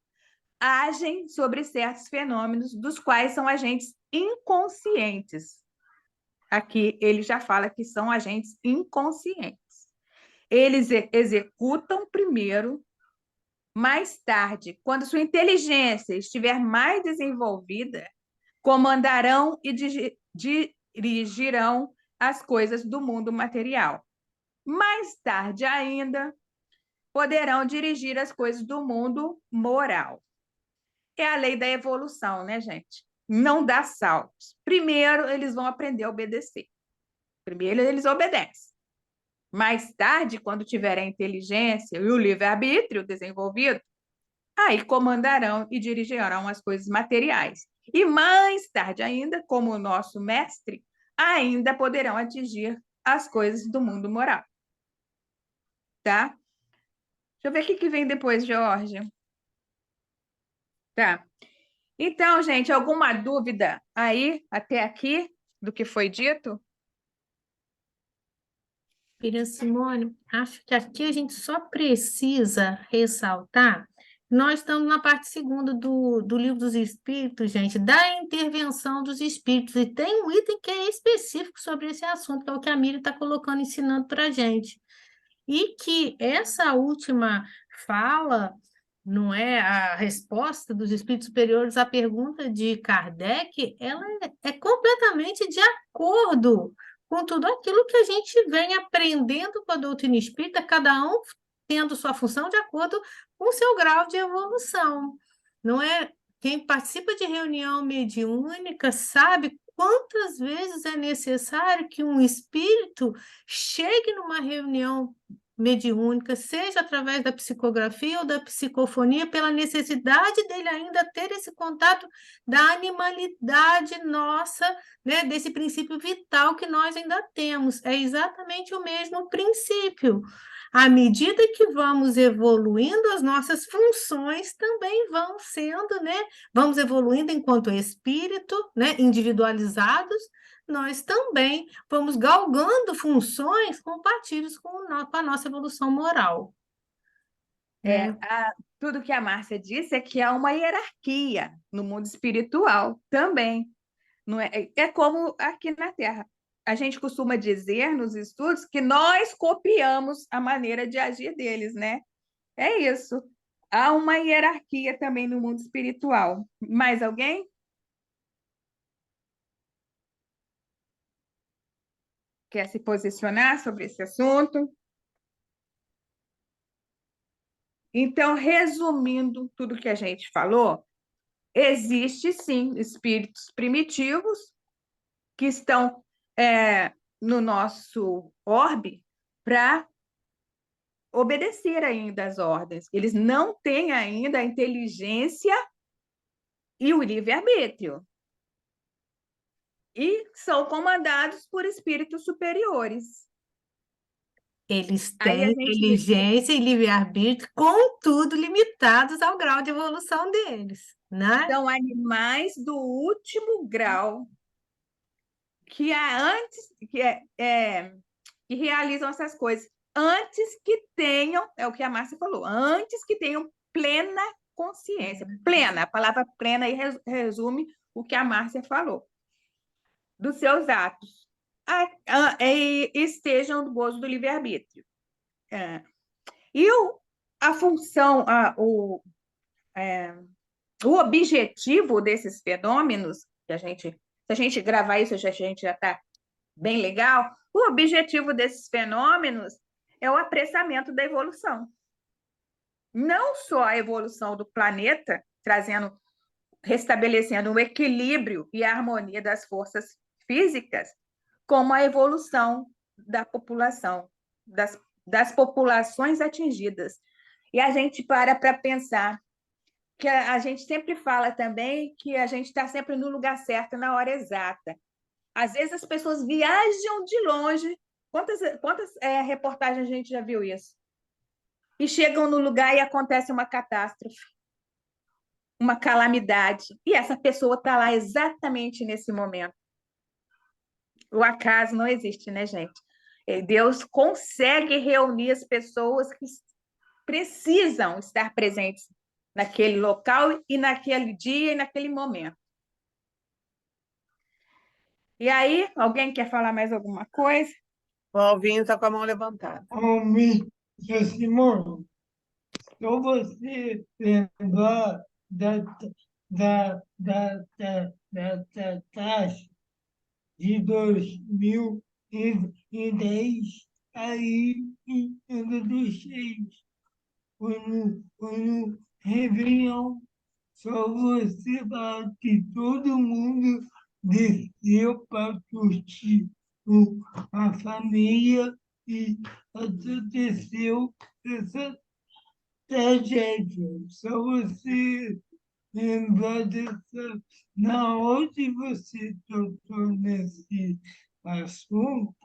agem sobre certos fenômenos dos quais são agentes inconscientes. Aqui ele já fala que são agentes inconscientes. Eles executam primeiro, mais tarde, quando sua inteligência estiver mais desenvolvida, comandarão e dirigirão as coisas do mundo material. Mais tarde ainda, poderão dirigir as coisas do mundo moral. É a lei da evolução, né, gente? Não dá saltos. Primeiro, eles vão aprender a obedecer. Primeiro, eles obedecem. Mais tarde, quando tiverem a inteligência e o livre-arbítrio desenvolvido, aí comandarão e dirigirão as coisas materiais. E mais tarde ainda, como o nosso mestre, ainda poderão atingir as coisas do mundo moral. Tá? Deixa eu ver o que vem depois, Georgia. Tá. Então, gente, alguma dúvida aí, até aqui, do que foi dito? Miriam Simone, acho que aqui a gente só precisa ressaltar, nós estamos na parte segunda do Livro dos Espíritos, gente, da intervenção dos espíritos, e tem um item que é específico sobre esse assunto, que é o que a Miriam está colocando, ensinando para a gente. E que essa última fala, não é, a resposta dos espíritos superiores à pergunta de Kardec, ela é completamente de acordo com tudo aquilo que a gente vem aprendendo com a doutrina espírita, cada um tendo sua função de acordo com o seu grau de evolução. Não é? Quem participa de reunião mediúnica sabe quantas vezes é necessário que um espírito chegue numa reunião mediúnica, seja através da psicografia ou da psicofonia, pela necessidade dele ainda ter esse contato da animalidade nossa, né, desse princípio vital que nós ainda temos. É exatamente o mesmo princípio. À medida que vamos evoluindo, as nossas funções também vão sendo, né? Vamos evoluindo enquanto espírito, né? Individualizados, nós também vamos galgando funções compatíveis com a nossa evolução moral. Né? Tudo que a Márcia disse é que há uma hierarquia no mundo espiritual também. Não é como aqui na Terra. A gente costuma dizer nos estudos que nós copiamos a maneira de agir deles, né? É isso. Há uma hierarquia também no mundo espiritual. Mais alguém? Quer se posicionar sobre esse assunto? Então, resumindo tudo que a gente falou, existe sim espíritos primitivos que estão no nosso orbe para obedecer ainda às ordens. Eles não têm ainda a inteligência e o livre-arbítrio. E são comandados por espíritos superiores. Eles Aí a têm gente inteligência e livre-arbítrio, contudo limitados ao grau de evolução deles, né? são animais do último grau que que realizam essas coisas antes que tenham, é o que a Márcia falou, antes que tenham plena consciência. Plena, a palavra plena aí resume o que a Márcia falou. Dos seus atos. E estejam no gozo do livre-arbítrio. E a função, o objetivo desses fenômenos, se a gente gravar isso, a gente já está bem legal. O objetivo desses fenômenos é o apressamento da evolução. Não só a evolução do planeta, restabelecendo o equilíbrio e a harmonia das forças físicas, como a evolução da população, das populações atingidas. E a gente para pensar que a gente sempre fala também que a gente está sempre no lugar certo, na hora exata. Às vezes as pessoas viajam de longe. Quantas reportagens a gente já viu isso? E chegam no lugar e acontece uma catástrofe, uma calamidade. E essa pessoa está lá exatamente nesse momento. O acaso não existe, né, gente? Deus consegue reunir as pessoas que precisam estar presentes naquele local e naquele dia e naquele momento. E aí, alguém quer falar mais alguma coisa? O Alvinho está com a mão levantada. Almir, Simone, só você lembrar da taxa de 2010 aí em 2006. quando Réveillon, só você fala que todo mundo desceu para curtir a família e aconteceu essa tragédia. Só você lembrar dessa. Na hora que você tocou nesse assunto,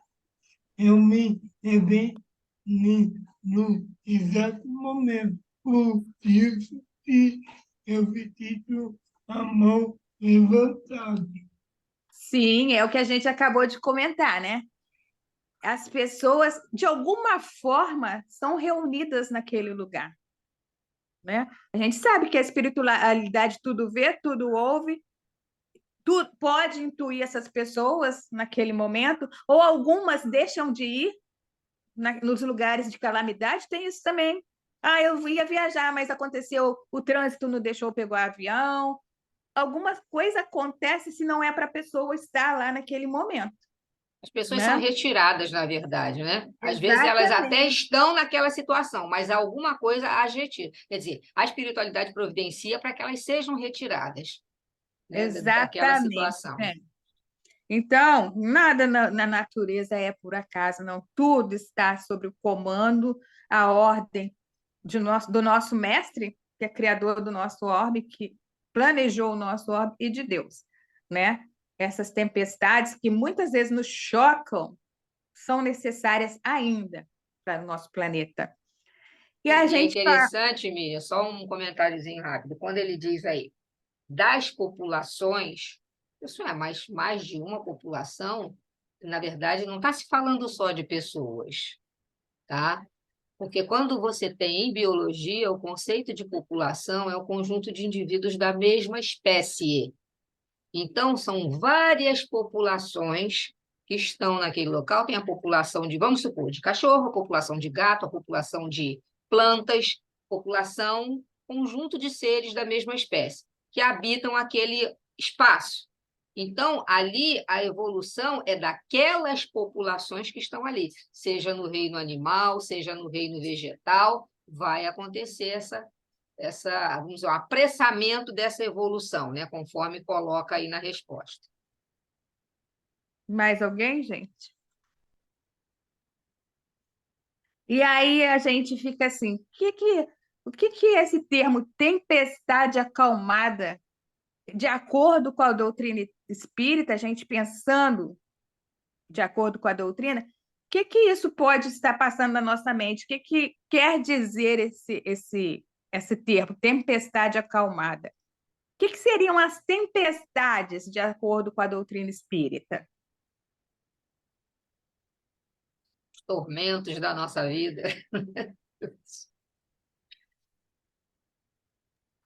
eu me levei no exato momento. Por isso que eu fiquei com a mão levantada. Sim, é o que a gente acabou de comentar, né? As pessoas, de alguma forma, são reunidas naquele lugar, né? A gente sabe que a espiritualidade tudo vê, tudo ouve, tu pode intuir essas pessoas naquele momento, ou algumas deixam de ir nos lugares de calamidade, tem isso também. Ah, eu ia viajar, mas aconteceu, o trânsito não deixou pegar o avião. Alguma coisa acontece se não é para a pessoa estar lá naquele momento, As pessoas são né? retiradas, na verdade, né? Às vezes elas até Exatamente. estão naquela situação, mas alguma coisa as retira. Quer dizer, a espiritualidade providencia para que elas sejam retiradas, né, daquela Exatamente. situação. É. Então, nada na natureza é por acaso, não. Tudo está sob o comando, a ordem do nosso mestre, que é criador do nosso orbe, que planejou o nosso orbe, e de Deus, né? Essas tempestades que muitas vezes nos chocam são necessárias ainda para o nosso planeta. E a E é gente fala, interessante, Miriam, só um comentáriozinho rápido. Quando ele diz aí, das populações, isso é mais de uma população, na verdade, não está se falando só de pessoas, tá? Porque quando você tem em biologia, o conceito de população é o conjunto de indivíduos da mesma espécie. Então, são várias populações que estão naquele local. Tem a população de, vamos supor, de cachorro, a população de gato, a população de plantas, população, conjunto de seres da mesma espécie, que habitam aquele espaço. Então, ali, a evolução é daquelas populações que estão ali, seja no reino animal, seja no reino vegetal, vai acontecer vamos dizer, um apressamento dessa evolução, né, conforme coloca aí na resposta. mais alguém, gente? E aí a gente fica assim, o que é esse termo tempestade acalmada? De acordo com a doutrina espírita, a gente pensando de acordo com a doutrina, o que isso pode estar passando na nossa mente? O que quer dizer esse termo, tempestade acalmada? O que seriam as tempestades, de acordo com a doutrina espírita? Os tormentos da nossa vida.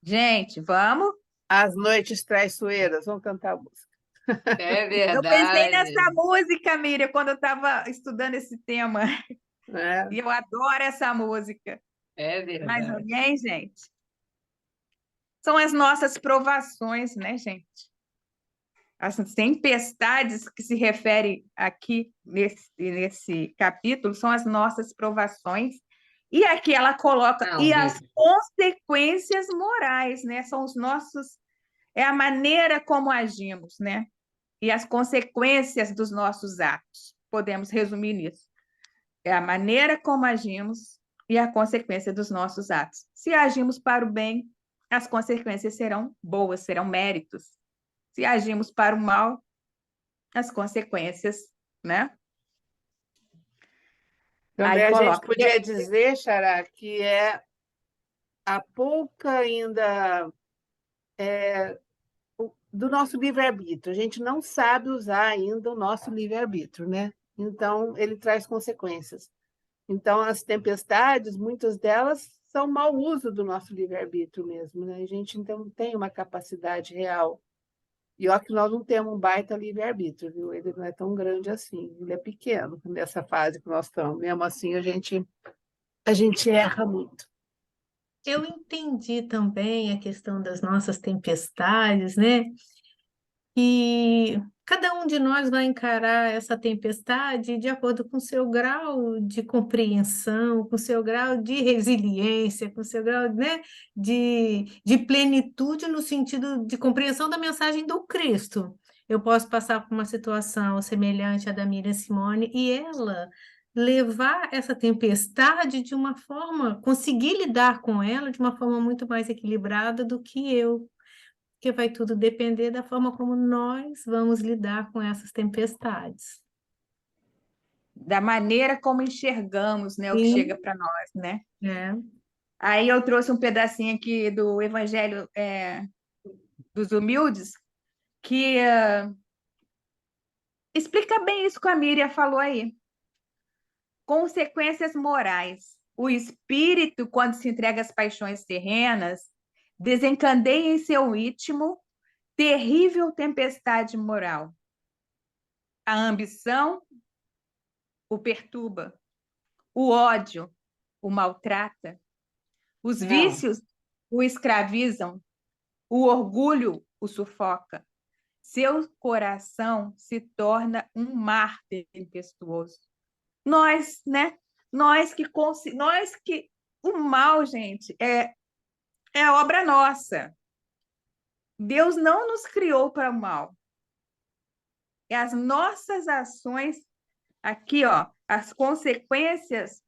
Gente, vamos? As noites traiçoeiras, vamos cantar a música. É Eu pensei verdade, nessa música, Miriam, quando eu estava estudando esse tema. Né? E eu adoro essa música. é Mais verdade. alguém, gente? São as nossas provações, né, gente? As tempestades que se refere aqui nesse capítulo são as nossas provações. E aqui ela coloca, Não, e as Vivi, consequências morais, né? São os nossos, é a maneira como agimos, né? E as consequências dos nossos atos. Podemos resumir nisso. É a maneira como agimos e a consequência dos nossos atos. Se agimos para o bem, as consequências serão boas, serão méritos. Se agimos para o mal, as consequências, né? Aí Também a gente coloca. podia dizer, Xará, que é a pouca ainda do nosso livre-arbítrio. A gente não sabe usar ainda o nosso livre-arbítrio, né? Então, ele traz consequências. Então, as tempestades, muitas delas são mau uso do nosso livre-arbítrio mesmo, né? A gente, então, tem uma capacidade real. E olha que nós não temos um baita livre-arbítrio, viu? Ele não é tão grande assim, ele é pequeno nessa fase que nós estamos. Mesmo assim, a gente erra muito. Eu entendi também a questão das nossas tempestades, né? que cada um de nós vai encarar essa tempestade de acordo com o seu grau de compreensão, com o seu grau de resiliência, com o seu grau, né, de plenitude no sentido de compreensão da mensagem do Cristo. Eu posso passar por uma situação semelhante à da Miriam Simone e ela levar essa tempestade de uma forma, conseguir lidar com ela de uma forma muito mais equilibrada do que eu, porque vai tudo depender da forma como nós vamos lidar com essas tempestades. Da maneira como enxergamos, né, o que Sim. chega para nós, né? É. Aí eu trouxe um pedacinho aqui do Evangelho dos Humildes, que explica bem isso que a Miriam falou aí. Consequências morais. O espírito, quando se entrega às paixões terrenas, desencadeia em seu ritmo terrível tempestade moral. A ambição o perturba, o ódio o maltrata, os vícios o escravizam, o orgulho o sufoca. Seu coração se torna um mar tempestuoso. Nós, né? Nós que o mal, gente, é obra nossa. Deus não nos criou para o mal. É as nossas ações aqui, ó, as consequências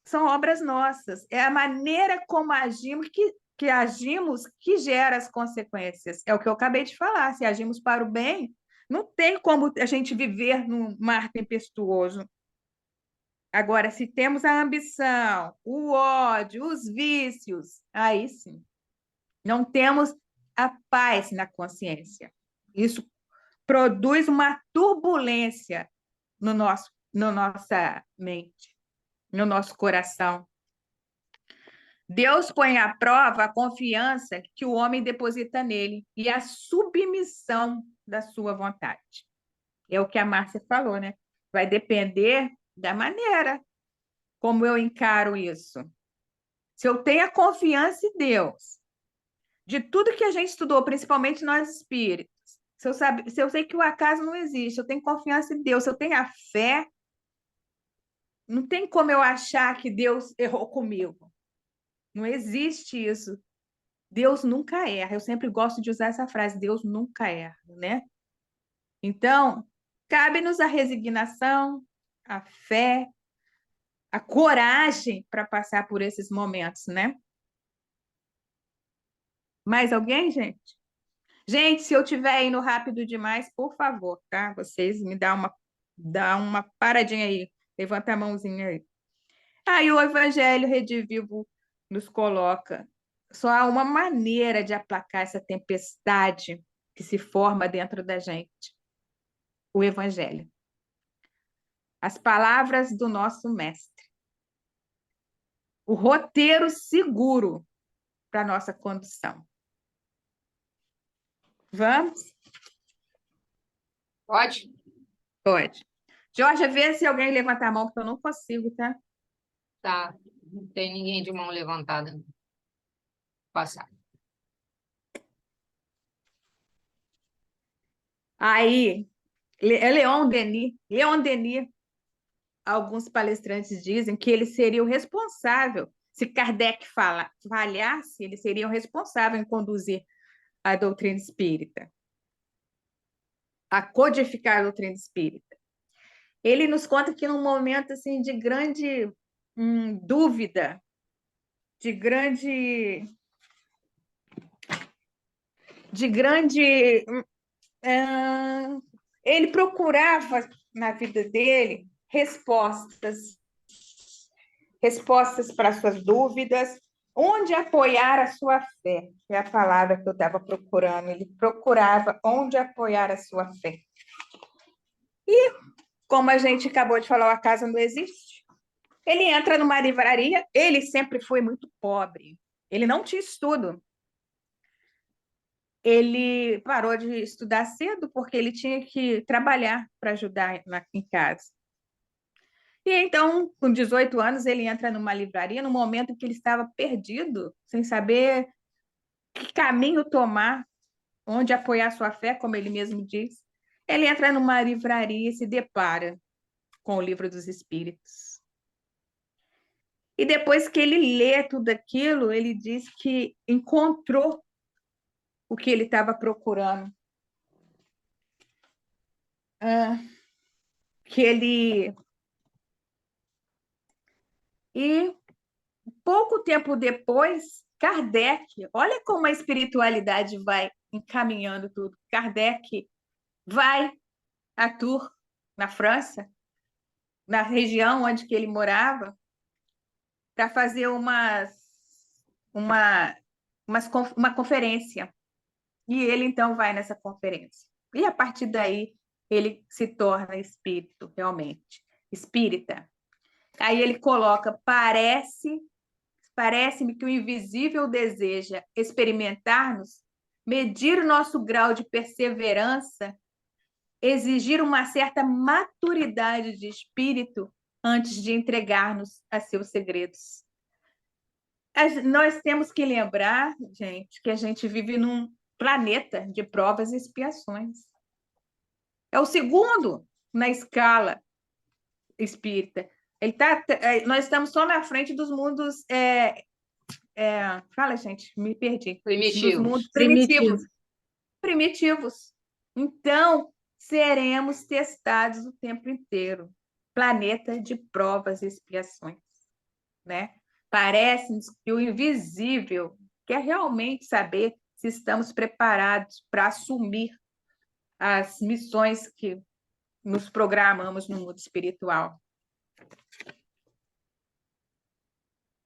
são obras nossas. É a maneira como agimos que agimos que gera as consequências. É o que eu acabei de falar. Se agimos para o bem, não tem como a gente viver num mar tempestuoso. Agora, se temos a ambição, o ódio, os vícios, aí sim, não temos a paz na consciência. Isso produz uma turbulência na nossa mente, no nosso coração. Deus põe à prova a confiança que o homem deposita nele e a submissão da sua vontade. É o que a Márcia falou, né? Vai depender da maneira como eu encaro isso. Se eu tenho a confiança em Deus, de tudo que a gente estudou, principalmente nós espíritos, se eu sei que o acaso não existe, eu tenho confiança em Deus, se eu tenho a fé, não tem como eu achar que Deus errou comigo. Não existe isso. Deus nunca erra. Eu sempre gosto de usar essa frase, Deus nunca erra, né? Então, cabe-nos a resignação, a fé, a coragem para passar por esses momentos, né? Mais alguém, gente? Gente, se eu estiver indo rápido demais, por favor, tá? Vocês me dão uma paradinha aí. Levanta a mãozinha aí. Aí o Evangelho Redivivo nos coloca. Só há uma maneira de aplacar essa tempestade que se forma dentro da gente. O Evangelho. As palavras do nosso Mestre. O roteiro seguro para a nossa condução. Vamos? Pode? Pode. Jorge, vê se alguém levanta a mão, porque eu não consigo, tá? Tá. Não tem ninguém de mão levantada. Passar. Aí, Leon Denis, alguns palestrantes dizem que ele seria o responsável, se Kardec falhasse, ele seria o responsável em conduzir a doutrina espírita, a codificar a doutrina espírita. Ele nos conta que num momento assim, de grande dúvida, de grande ele procurava na vida dele respostas para suas dúvidas, onde apoiar a sua fé, é a palavra que eu estava procurando. Ele procurava onde apoiar a sua fé. E, como a gente acabou de falar, o acaso não existe. Ele entra numa livraria, ele sempre foi muito pobre, ele não tinha estudo. Ele parou de estudar cedo porque ele tinha que trabalhar para ajudar em casa. E então, com 18 anos, ele entra numa livraria no momento em que ele estava perdido, sem saber que caminho tomar, onde apoiar sua fé, como ele mesmo diz, ele entra numa livraria e se depara com o Livro dos Espíritos. E depois que ele lê tudo aquilo, ele diz que encontrou o que ele estava procurando. Que ele... E pouco tempo depois, Kardec, olha como a espiritualidade vai encaminhando tudo. Kardec vai a Tours, na França, na região onde que ele morava, para fazer uma conferência. E ele, então, vai nessa conferência. E, a partir daí, ele se torna espírito, realmente, espírita. Aí ele coloca, parece-me que o invisível deseja experimentar-nos, medir o nosso grau de perseverança, exigir uma certa maturidade de espírito antes de entregar-nos a seus segredos. Nós temos que lembrar, gente, que a gente vive num planeta de provas e expiações. É o segundo na escala espírita. Nós estamos só na frente dos mundos... fala, gente, me perdi. Primitivos. Dos mundos Primitivos. primitivos. Então, seremos testados o tempo inteiro. Planeta de provas e expiações, né? Parece-nos que o invisível quer realmente saber se estamos preparados para assumir as missões que nos programamos no mundo espiritual.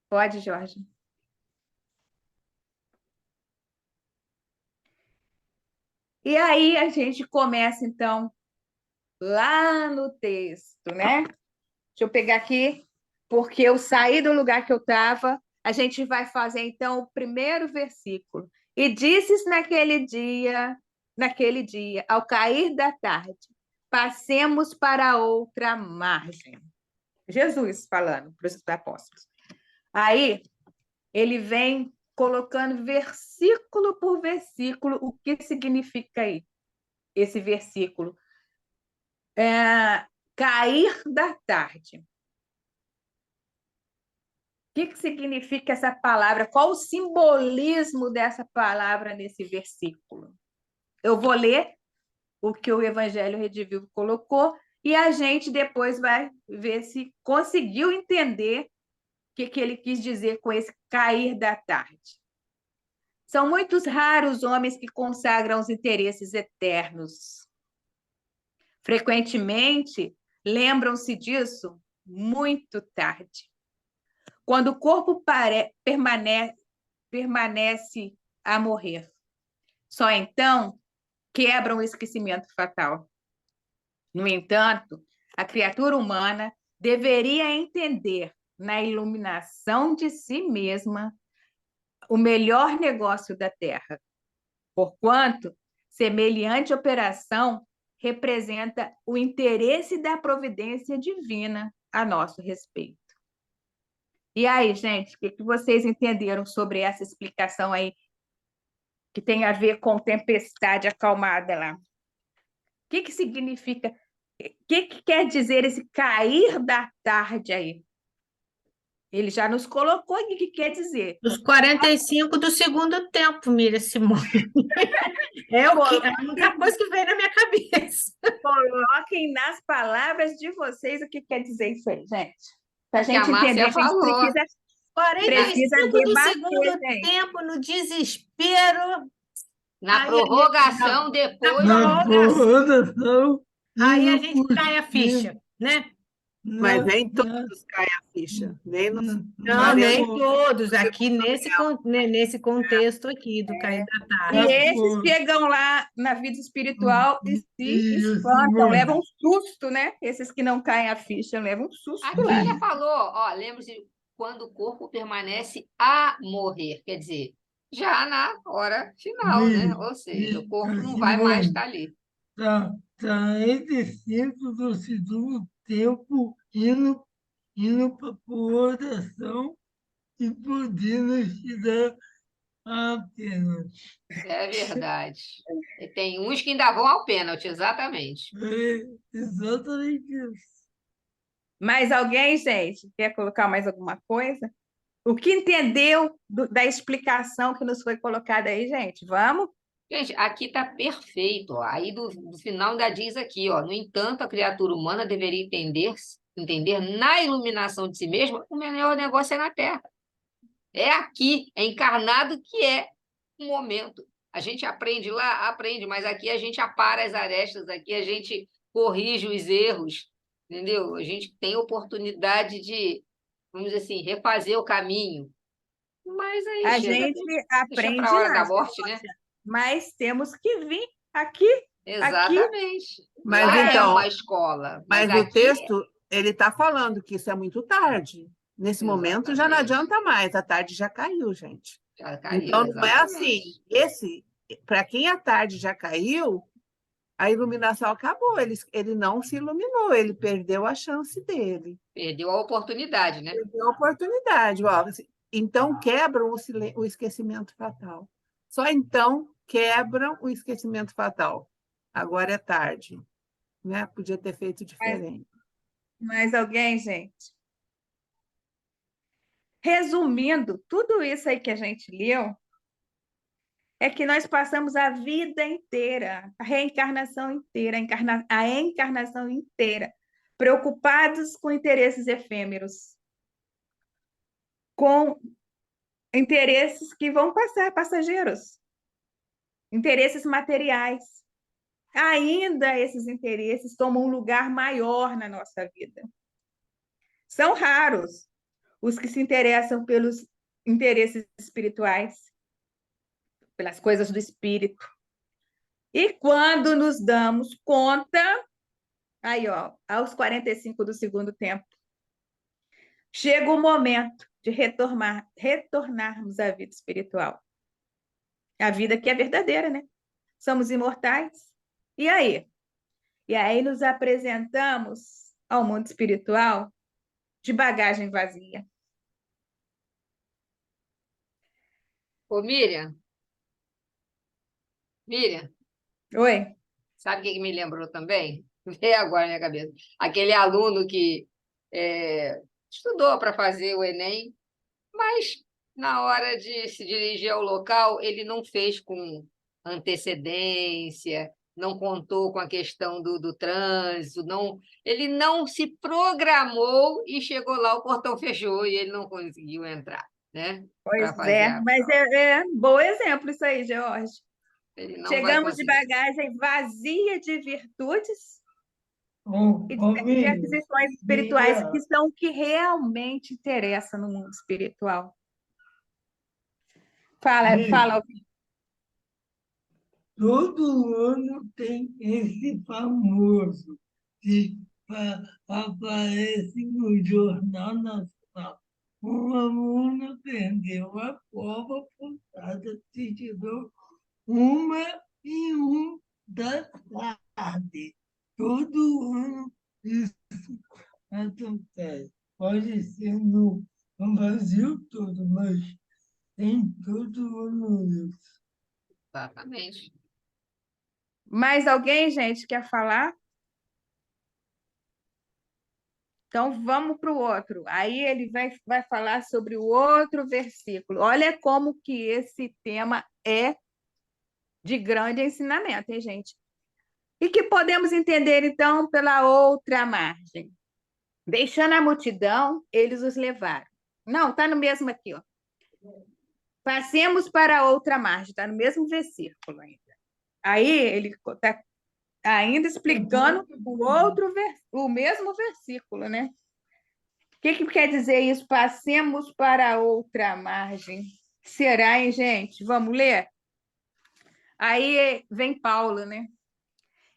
Pode, Jorge. E aí a gente começa, então, lá no texto, né? Deixa eu pegar aqui, porque eu saí do lugar que eu estava. A gente vai fazer, então, o primeiro versículo. E dizes naquele dia, ao cair da tarde, passemos para outra margem. Jesus falando para os apóstolos. Aí, ele vem colocando versículo por versículo o que significa aí, esse versículo. Cair da tarde. O que significa essa palavra? Qual o simbolismo dessa palavra nesse versículo? Eu vou ler o que o Evangelho Redivivo colocou e a gente depois vai ver se conseguiu entender o que ele quis dizer com esse cair da tarde. São muitos raros homens que consagram os interesses eternos. Frequentemente, lembram-se disso muito tarde, quando o corpo permanece a morrer. Só então quebram o esquecimento fatal. No entanto, a criatura humana deveria entender, na iluminação de si mesma, o melhor negócio da Terra, porquanto semelhante operação representa o interesse da providência divina a nosso respeito. E aí, gente, o que vocês entenderam sobre essa explicação aí, que tem a ver com tempestade acalmada lá? O que significa, o que quer dizer esse cair da tarde aí? Ele já nos colocou o que quer dizer. Os 45 do segundo tempo, Miriam Simone. É a única coisa que veio na minha cabeça. Coloquem nas palavras de vocês o que quer dizer isso aí, gente. Para a gente a Márcia entender, falou. a gente precisa 45 do debater, segundo gente. tempo, no desespero. Na Aí, prorrogação, depois... Na prorrogação. Aí a gente cai a ficha, né? Mas nem todos caem a ficha. Nem nos... Não, nem todos. Aqui nesse contexto aqui do cair da E tarde. esses chegam lá na vida espiritual e se espantam, levam um susto, né? Esses que não caem a ficha levam um susto Aqui lá. já falou, ó, lembre-se, quando o corpo permanece a morrer, quer dizer, já na hora final, né? Ou seja, o corpo não vai mais estar ali. Está entre cinco do segundo tempo, indo para a oração e podendo chegar a pênalti. É verdade. E tem uns que ainda vão ao pênalti, exatamente. É exatamente isso. Mais alguém, gente, quer colocar mais alguma coisa? O que entendeu da explicação que nos foi colocada aí, gente? Vamos? Gente, aqui está perfeito. Ó. Aí do final ainda diz aqui, ó. No entanto, a criatura humana deveria entender na iluminação de si mesma, o melhor negócio é na Terra. É aqui, é encarnado que é o momento. A gente aprende lá, aprende, mas aqui a gente apara as arestas, aqui a gente corrige os erros, entendeu? A gente tem oportunidade de, vamos dizer assim, refazer o caminho. Mas aí A chega, gente deixa para aprende a hora lá, da morte, né? mas temos que vir aqui, Exatamente. Mas Lá é então, uma escola, mas mas o aqui texto, ele está falando que isso é muito tarde. Nesse momento já não exatamente. adianta mais, a tarde já caiu, gente. Já caiu, Então não é assim. exatamente. Para quem a tarde já caiu, a iluminação acabou. Ele não se iluminou, ele perdeu a chance dele. Perdeu a oportunidade, né? Perdeu a oportunidade. Ó. Então quebram o esquecimento fatal. Só então quebram o esquecimento fatal. Agora é tarde, né? Podia ter feito diferente. Mais alguém, gente? Resumindo, tudo isso aí que a gente leu é que nós passamos a vida inteira, a reencarnação inteira, a encarnação inteira, preocupados com interesses efêmeros, com interesses que vão passar, passageiros, interesses materiais. Ainda esses interesses tomam um lugar maior na nossa vida. São raros os que se interessam pelos interesses espirituais, pelas coisas do espírito. E quando nos damos conta, aí, ó, aos 45 do segundo tempo, chega o momento de retornarmos à vida espiritual. A vida que é verdadeira, né? Somos imortais. E aí? E aí nos apresentamos ao mundo espiritual de bagagem vazia. Ô, Miriam, Oi? sabe o que me lembrou também? Veio agora na minha cabeça. Aquele aluno que estudou para fazer o Enem, mas na hora de se dirigir ao local, ele não fez com antecedência, não contou com a questão do trânsito, ele não se programou e chegou lá, o portão fechou e ele não conseguiu entrar, né? Para Pois fazer é, a mas prova. é bom exemplo isso aí, George. Ele não vai Chegamos de conseguir. bagagem vazia de virtudes e de Miriam, aquisições espirituais, que Miriam, são o que realmente interessa no mundo espiritual. Fala, Miriam, fala. todo ano tem esse famoso que aparece no Jornal Nacional. Uma aluna perdeu a prova por causa que tirou 1h01 da tarde. Todo ano isso acontece. Pode ser no Brasil todo, mas tem todo ano isso. Exatamente. Mais alguém, gente, quer falar? Então, vamos para o outro. Aí ele vai falar sobre o outro versículo. Olha como que esse tema é de grande ensinamento, hein, gente? E que podemos entender, então, pela outra margem. Deixando a multidão, eles os levaram. Não, está no mesmo aqui, ó. Passemos para a outra margem, está no mesmo versículo ainda. Aí ele está ainda explicando o mesmo versículo, né? O que quer dizer isso? Passemos para a outra margem. Será, hein, gente? Vamos ler? Aí vem Paulo, né?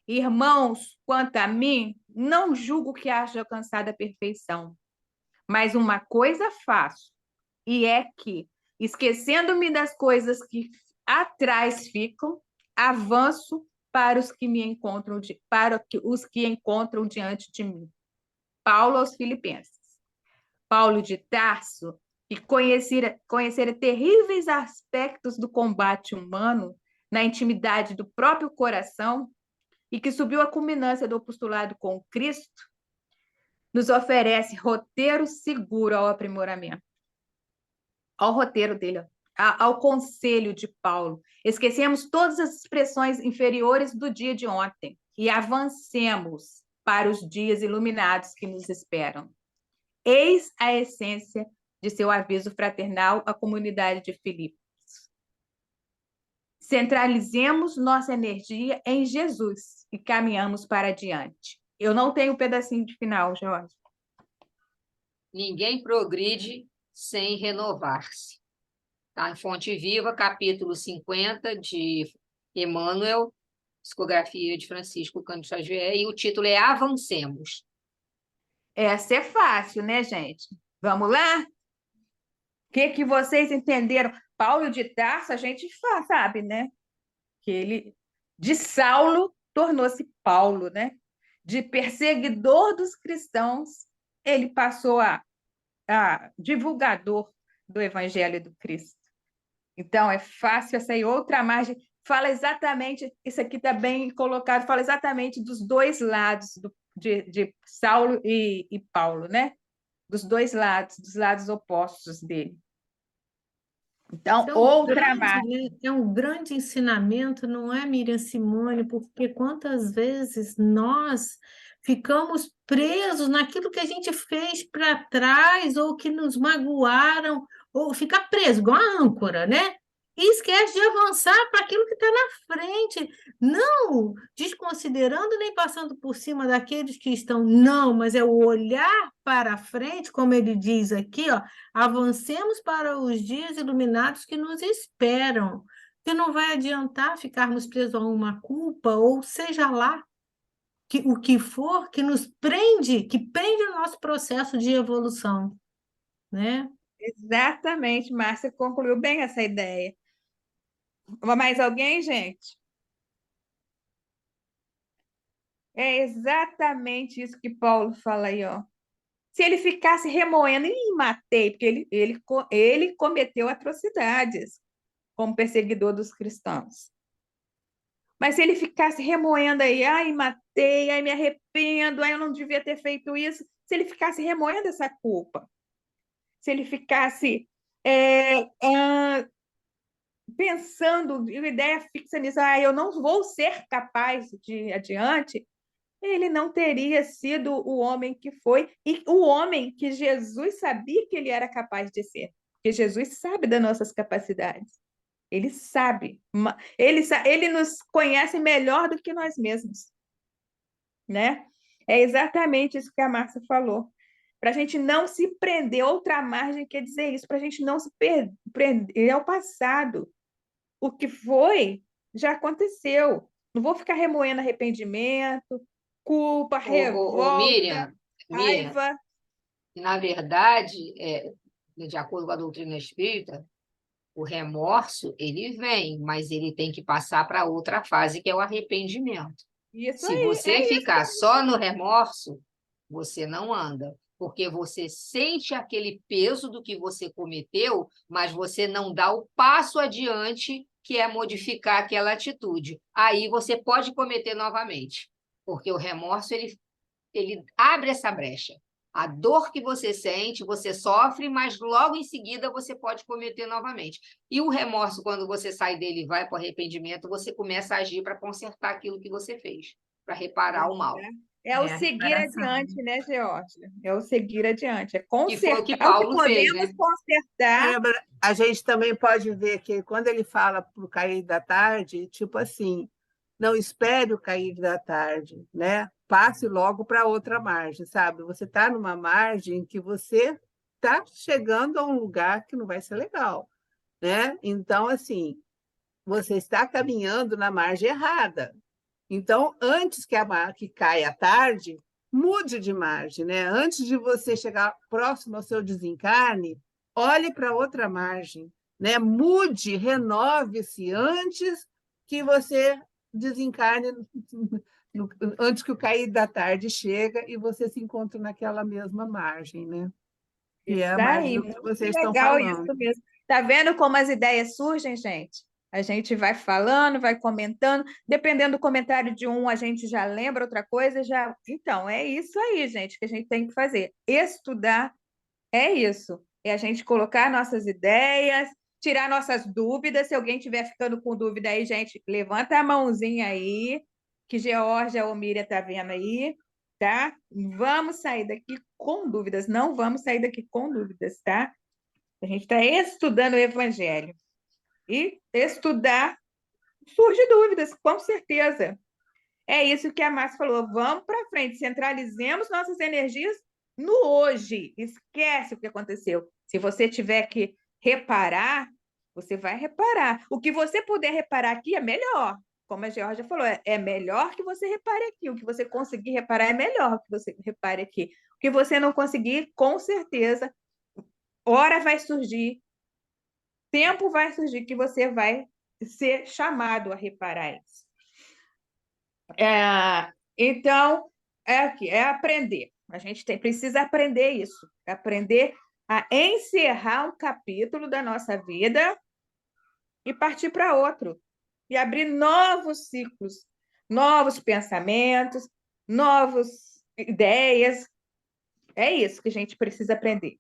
Irmãos, quanto a mim, não julgo que haja alcançado a perfeição, mas uma coisa faço, e é que, esquecendo-me das coisas que atrás ficam, avanço para os que me encontram os que encontram diante de mim. Paulo aos Filipenses. Paulo de Tarso e conhecer terríveis aspectos do combate humano na intimidade do próprio coração e que subiu à culminância do apostolado com Cristo, nos oferece roteiro seguro ao aprimoramento, ao roteiro dele, ao conselho de Paulo. Esquecemos todas as expressões inferiores do dia de ontem e avancemos para os dias iluminados que nos esperam. Eis a essência de seu aviso fraternal à comunidade de Filipos. Centralizemos nossa energia em Jesus e caminhamos para adiante. Eu não tenho um pedacinho de final, Jorge. Ninguém progride sem renovar-se. Tá? Em Fonte Viva, capítulo 50 de Emmanuel, psicografia de Francisco Cândido Xavier, e o título é Avancemos. Essa é fácil, né, gente? Vamos lá? O que vocês entenderam? Paulo de Tarso, a gente sabe, né? Que ele, de Saulo, tornou-se Paulo, né? De perseguidor dos cristãos, ele passou a divulgador do Evangelho do Cristo. Então, é fácil essa aí. Outra margem fala exatamente, isso aqui está bem colocado, fala exatamente dos dois lados de Saulo e Paulo, né? Dos dois lados, dos lados opostos dele. Então, outra margem. É um grande ensinamento, não é, Miriam Simone? Porque quantas vezes nós ficamos presos naquilo que a gente fez para trás, ou que nos magoaram, ou ficar preso, igual a âncora, né? E esquece de avançar para aquilo que está na frente, não desconsiderando nem passando por cima daqueles que estão, não, mas é o olhar para frente, como ele diz aqui, ó, avancemos para os dias iluminados que nos esperam, que não vai adiantar ficarmos presos a uma culpa, ou seja lá, o que for, que nos prende, que prende o nosso processo de evolução, né? Exatamente, Márcia concluiu bem essa ideia. Mais alguém, gente? É exatamente isso que Paulo fala aí, ó. Se ele ficasse remoendo, e matei, porque ele cometeu atrocidades como perseguidor dos cristãos. Mas se ele ficasse remoendo aí, ai, matei, ai, me arrependo, ai, eu não devia ter feito isso, se ele ficasse remoendo essa culpa, se ele ficasse pensando, ideia fixa nisso, eu não vou ser capaz de ir adiante, ele não teria sido o homem que foi, e o homem que Jesus sabia que ele era capaz de ser, porque Jesus sabe das nossas capacidades, ele sabe, ele nos conhece melhor do que nós mesmos, né? É exatamente isso que a Márcia falou, para a gente não se prender, outra margem quer dizer isso, para a gente não se prender ao passado. O que foi, já aconteceu. Não vou ficar remoendo arrependimento, culpa, revolta, Miriam, raiva. Na verdade, de acordo com a doutrina espírita, o remorso, ele vem, mas ele tem que passar para outra fase, que é o arrependimento. Isso Se aí, você ficar só no remorso, você não anda, porque você sente aquele peso do que você cometeu, mas você não dá o passo adiante, que é modificar aquela atitude. Aí você pode cometer novamente, porque o remorso, ele abre essa brecha. A dor que você sente, você sofre, mas logo em seguida você pode cometer novamente. E o remorso, quando você sai dele e vai para o arrependimento, você começa a agir para consertar aquilo que você fez, para reparar o mal. É o seguir adiante, né, Geórgia? É o seguir adiante, é Que foi o que consertar o que Paulo fez, podemos né? consertar. A gente também pode ver que quando ele fala para o cair da tarde, tipo assim, não espere o cair da tarde, né? Passe logo para outra margem, sabe? Você está numa margem que você está chegando a um lugar que não vai ser legal, né? Então, assim, você está caminhando na margem errada. Então, antes que caia a tarde, mude de margem, né? Antes de você chegar próximo ao seu desencarne, olhe para outra margem, né? Mude, renove-se antes que você desencarne, antes que o cair da tarde chega e você se encontre naquela mesma margem, né? que é Isso mais aí, do que muito vocês estão legal isso falando. mesmo. Tá vendo como as ideias surgem, gente? A gente vai falando, vai comentando, dependendo do comentário de um, a gente já lembra outra coisa, já. Então, é isso aí, gente, que a gente tem que fazer. Estudar é isso. É a gente colocar nossas ideias, tirar nossas dúvidas. Se alguém estiver ficando com dúvida aí, gente, levanta a mãozinha aí, que Georgia ou Miriam tá vendo aí, tá? Vamos sair daqui com dúvidas, não vamos sair daqui com dúvidas, tá? A gente está estudando o Evangelho. E estudar surge dúvidas, com certeza. É isso que a Márcia falou. Vamos para frente, centralizemos nossas energias no hoje. Esquece o que aconteceu. Se você tiver que reparar, você vai reparar. O que você puder reparar aqui é melhor. Como a Georgia falou, é melhor que você repare aqui. O que você conseguir reparar é melhor que você repare aqui. O que você não conseguir, com certeza, hora vai surgir, tempo vai surgir que você vai ser chamado a reparar isso. Então, é aprender. A gente precisa aprender isso, aprender a encerrar um capítulo da nossa vida e partir para outro, e abrir novos ciclos, novos pensamentos, novas ideias. É isso que a gente precisa aprender.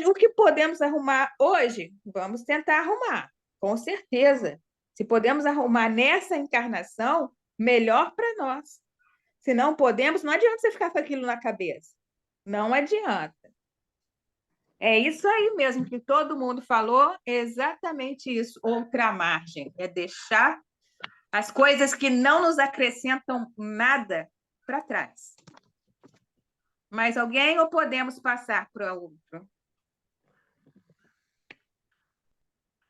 O que podemos arrumar hoje, vamos tentar arrumar, com certeza. Se podemos arrumar nessa encarnação, melhor para nós. Se não podemos, não adianta você ficar com aquilo na cabeça. Não adianta. É isso aí mesmo que todo mundo falou, exatamente isso. Outra margem é deixar as coisas que não nos acrescentam nada para trás. Mais alguém ou podemos passar para outro?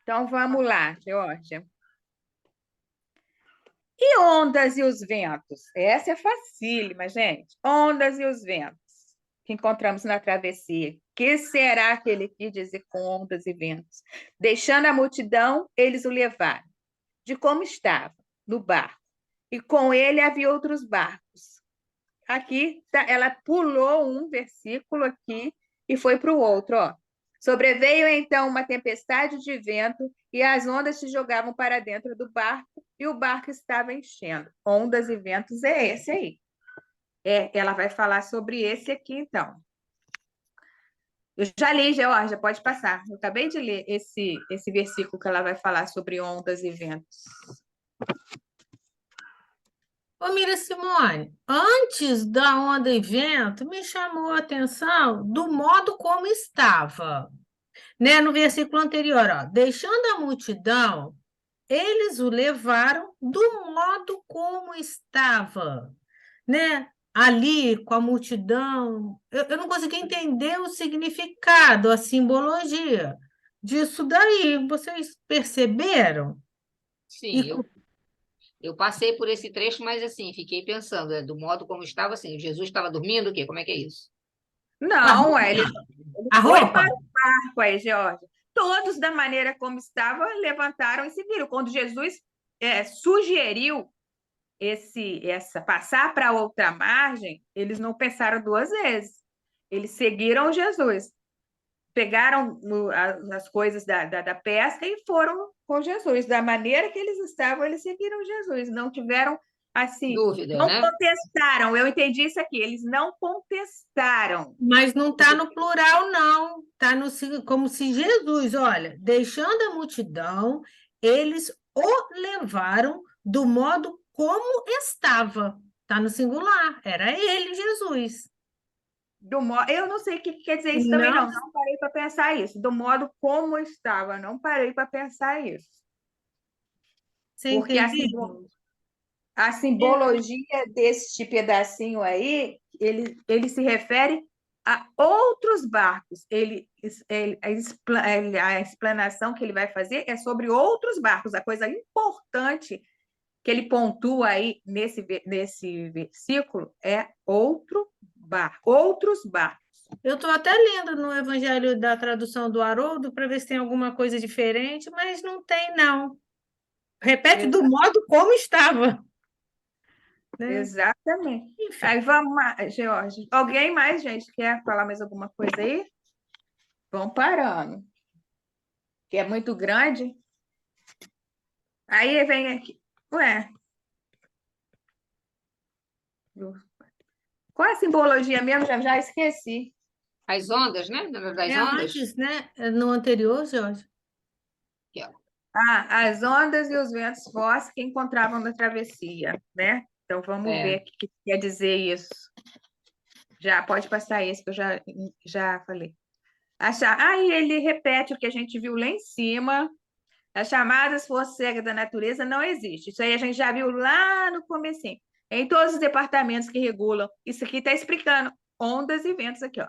Então, vamos lá, Georgia. E ondas e os ventos? Essa é facílima, gente. Ondas e os ventos que encontramos na travessia. Que será que ele quis dizer com ondas e ventos? Deixando a multidão, eles o levaram. De como estava, no barco. E com ele havia outros barcos. Aqui, ela pulou um versículo aqui e foi para o outro, ó. Sobreveio então uma tempestade de vento e as ondas se jogavam para dentro do barco e o barco estava enchendo. Ondas e ventos é esse aí. Ela vai falar sobre esse aqui, então. Eu já li, Georgia, pode passar. Eu acabei de ler esse versículo que ela vai falar sobre ondas e ventos. Ô, Mira Simone, antes da onda e vento, me chamou a atenção do modo como estava, né? No versículo anterior, ó, deixando a multidão, eles o levaram do modo como estava, né? Ali, com a multidão, eu não consegui entender o significado, a simbologia disso daí. Vocês perceberam? Sim, eu passei por esse trecho, mas assim, fiquei pensando, do modo como estava, assim, Jesus estava dormindo, o quê? Como é que é isso? Não, ele A foi roupa? para o barco aí, Georgia. Todos, da maneira como estava, levantaram e seguiram. Quando Jesus sugeriu passar para outra margem, eles não pensaram duas vezes. Eles seguiram Jesus. Pegaram as coisas da pesca e foram com Jesus. Da maneira que eles estavam, eles seguiram Jesus. Não tiveram, assim, Dúvida, não né? contestaram. Eu entendi isso aqui. Eles não contestaram. Mas não está no plural, não. Está como se Jesus, olha, deixando a multidão, eles o levaram do modo como estava. Está no singular. Era ele, Jesus. Eu não sei o que quer dizer isso também, Não, não parei para pensar isso. Do modo como estava, não parei para pensar isso. você Porque entendeu? a simbologia deste pedacinho aí, ele se refere a outros barcos. A explanação que ele vai fazer é sobre outros barcos. A coisa importante que ele pontua aí nesse versículo é outros barcos. Eu estou até lendo no Evangelho da tradução do Haroldo para ver se tem alguma coisa diferente, mas não tem, não. Repete do modo como estava. Né? Exatamente. Enfim. Aí vamos lá, George. Alguém mais, gente, quer falar mais alguma coisa aí? Vão parando. Que é muito grande. Aí vem aqui. Ué, qual é a simbologia mesmo? Já esqueci. As ondas, né? Lembra das É ondas? antes, né? No anterior, Jorge. Aqui, ó. Ah, as ondas e os ventos fortes que encontravam na travessia, né? Então vamos É. ver o que quer dizer isso. Já pode passar esse que eu já falei. Aí ele repete o que a gente viu lá em cima. As chamadas forças cegas da natureza não existem. Isso aí a gente já viu lá no comecinho. Em todos os departamentos que regulam. Isso aqui está explicando ondas e ventos aqui, ó.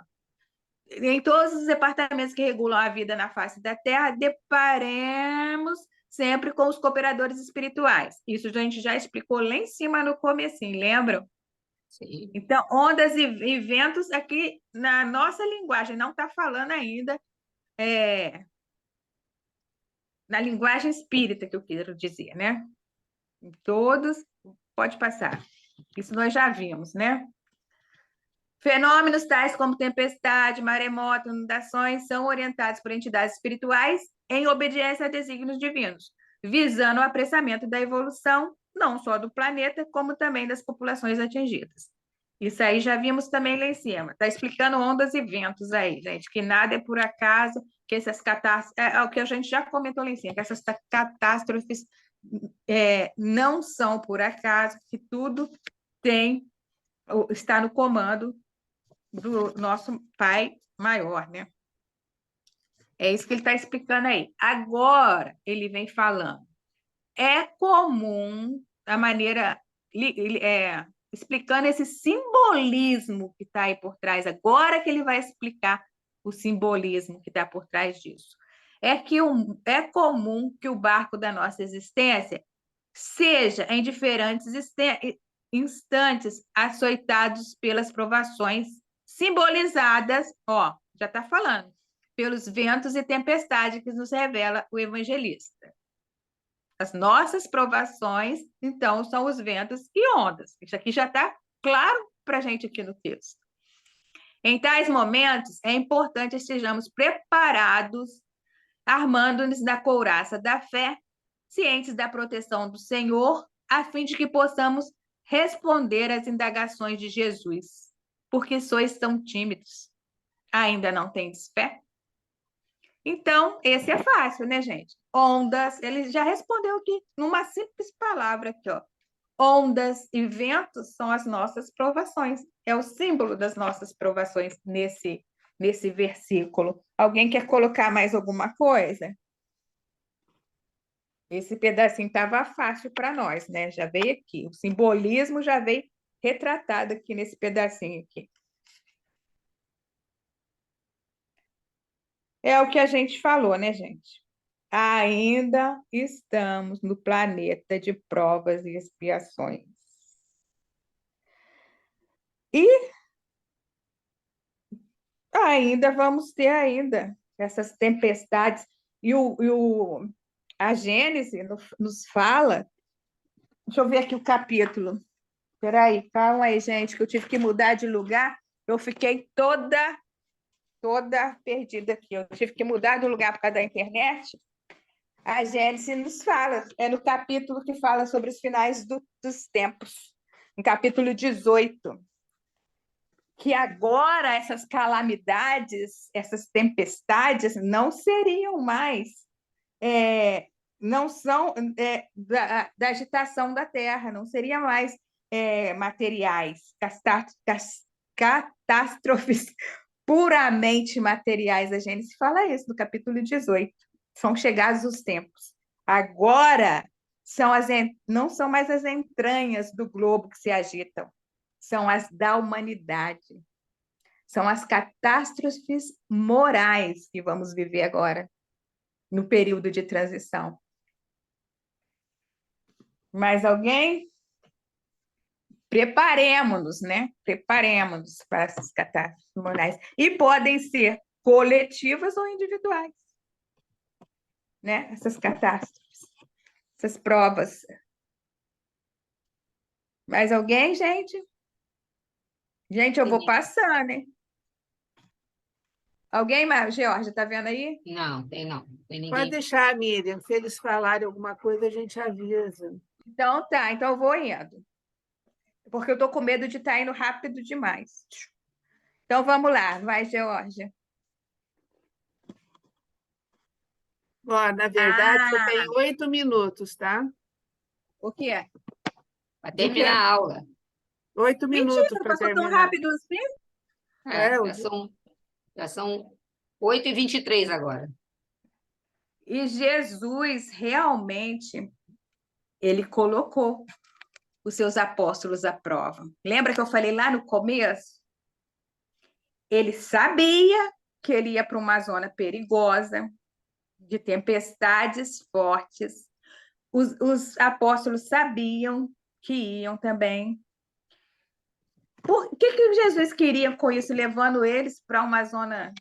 Em todos os departamentos que regulam a vida na face da Terra, deparemos sempre com os cooperadores espirituais. Isso a gente já explicou lá em cima no comecinho, lembram? Sim. Então, ondas e ventos aqui na nossa linguagem, não está falando ainda na linguagem espírita que eu quero dizer, né? Em todos, pode passar. Isso nós já vimos, né? Fenômenos tais como tempestade, maremoto, inundações são orientados por entidades espirituais em obediência a desígnios divinos, visando o apressamento da evolução, não só do planeta, como também das populações atingidas. Isso aí já vimos também lá em cima. Está explicando ondas e ventos aí, gente, que nada é por acaso, que essas catástrofes. É o que a gente já comentou lá em cima, que essas catástrofes não são por acaso, que tudo está no comando do nosso Pai maior, né? É isso que ele está explicando aí. Agora, ele vem falando. É comum a maneira explicando esse simbolismo que está aí por trás. Agora que ele vai explicar o simbolismo que está por trás disso. É comum que o barco da nossa existência seja em diferentes instantes açoitados pelas provações simbolizadas, ó, já está falando, pelos ventos e tempestades que nos revela o evangelista. As nossas provações, então, são os ventos e ondas. Isso aqui já está claro para a gente aqui no texto. Em tais momentos, é importante que estejamos preparados, armando-nos da couraça da fé, cientes da proteção do Senhor, a fim de que possamos responder às indagações de Jesus. Porque sois tão tímidos? Ainda não tendes fé? Então, esse é fácil, né, gente? Ondas, ele já respondeu aqui, numa simples palavra aqui, ó. Ondas e ventos são as nossas provações. É o símbolo das nossas provações nesse versículo. Alguém quer colocar mais alguma coisa? Esse pedacinho estava fácil para nós, né? Já veio aqui. O simbolismo já veio retratado aqui nesse pedacinho aqui. É o que a gente falou, né, gente? Ainda estamos no planeta de provas e expiações. E ainda vamos ter essas tempestades. A Gênesis nos fala. Deixa eu ver aqui o capítulo. Espera aí, calma aí, gente, que eu tive que mudar de lugar. Eu fiquei toda perdida aqui. Eu tive que mudar de lugar por causa da internet. A Gênesis nos fala, é no capítulo que fala sobre os finais dos tempos, no capítulo 18, que agora essas calamidades, essas tempestades não seriam mais, não são da agitação da terra, não seriam mais materiais, catástrofes puramente materiais. A Gênesis fala isso no capítulo 18. São chegados os tempos. Agora não são mais as entranhas do globo que se agitam, são as da humanidade. São as catástrofes morais que vamos viver agora, no período de transição. Mais alguém? Preparemos-nos, né? Preparemos-nos para essas catástrofes morais. E podem ser coletivas ou individuais, né? Essas catástrofes, essas provas. Mais alguém, gente? Gente, eu vou passar, né? Alguém mais? Georgia, tá vendo aí? Não, tem não. Tem Pode ninguém. deixar, Miriam. Se eles falarem alguma coisa, a gente avisa. Então tá, então eu vou indo. Porque eu tô com medo de estar indo rápido demais. Então vamos lá, vai, Georgia. Ó, na verdade, você tem 8 minutos, tá? O que é? Para De terminar que- a aula. 8 Mentira, minutos não para passou tão terminar. rápido assim? É, Já são 8h23 agora. E Jesus realmente, ele colocou os seus apóstolos à prova. Lembra que eu falei lá no começo? Ele sabia que ele ia para uma zona perigosa, de tempestades fortes. Os apóstolos sabiam que iam também. Por que Jesus queria com isso, levando eles para uma zona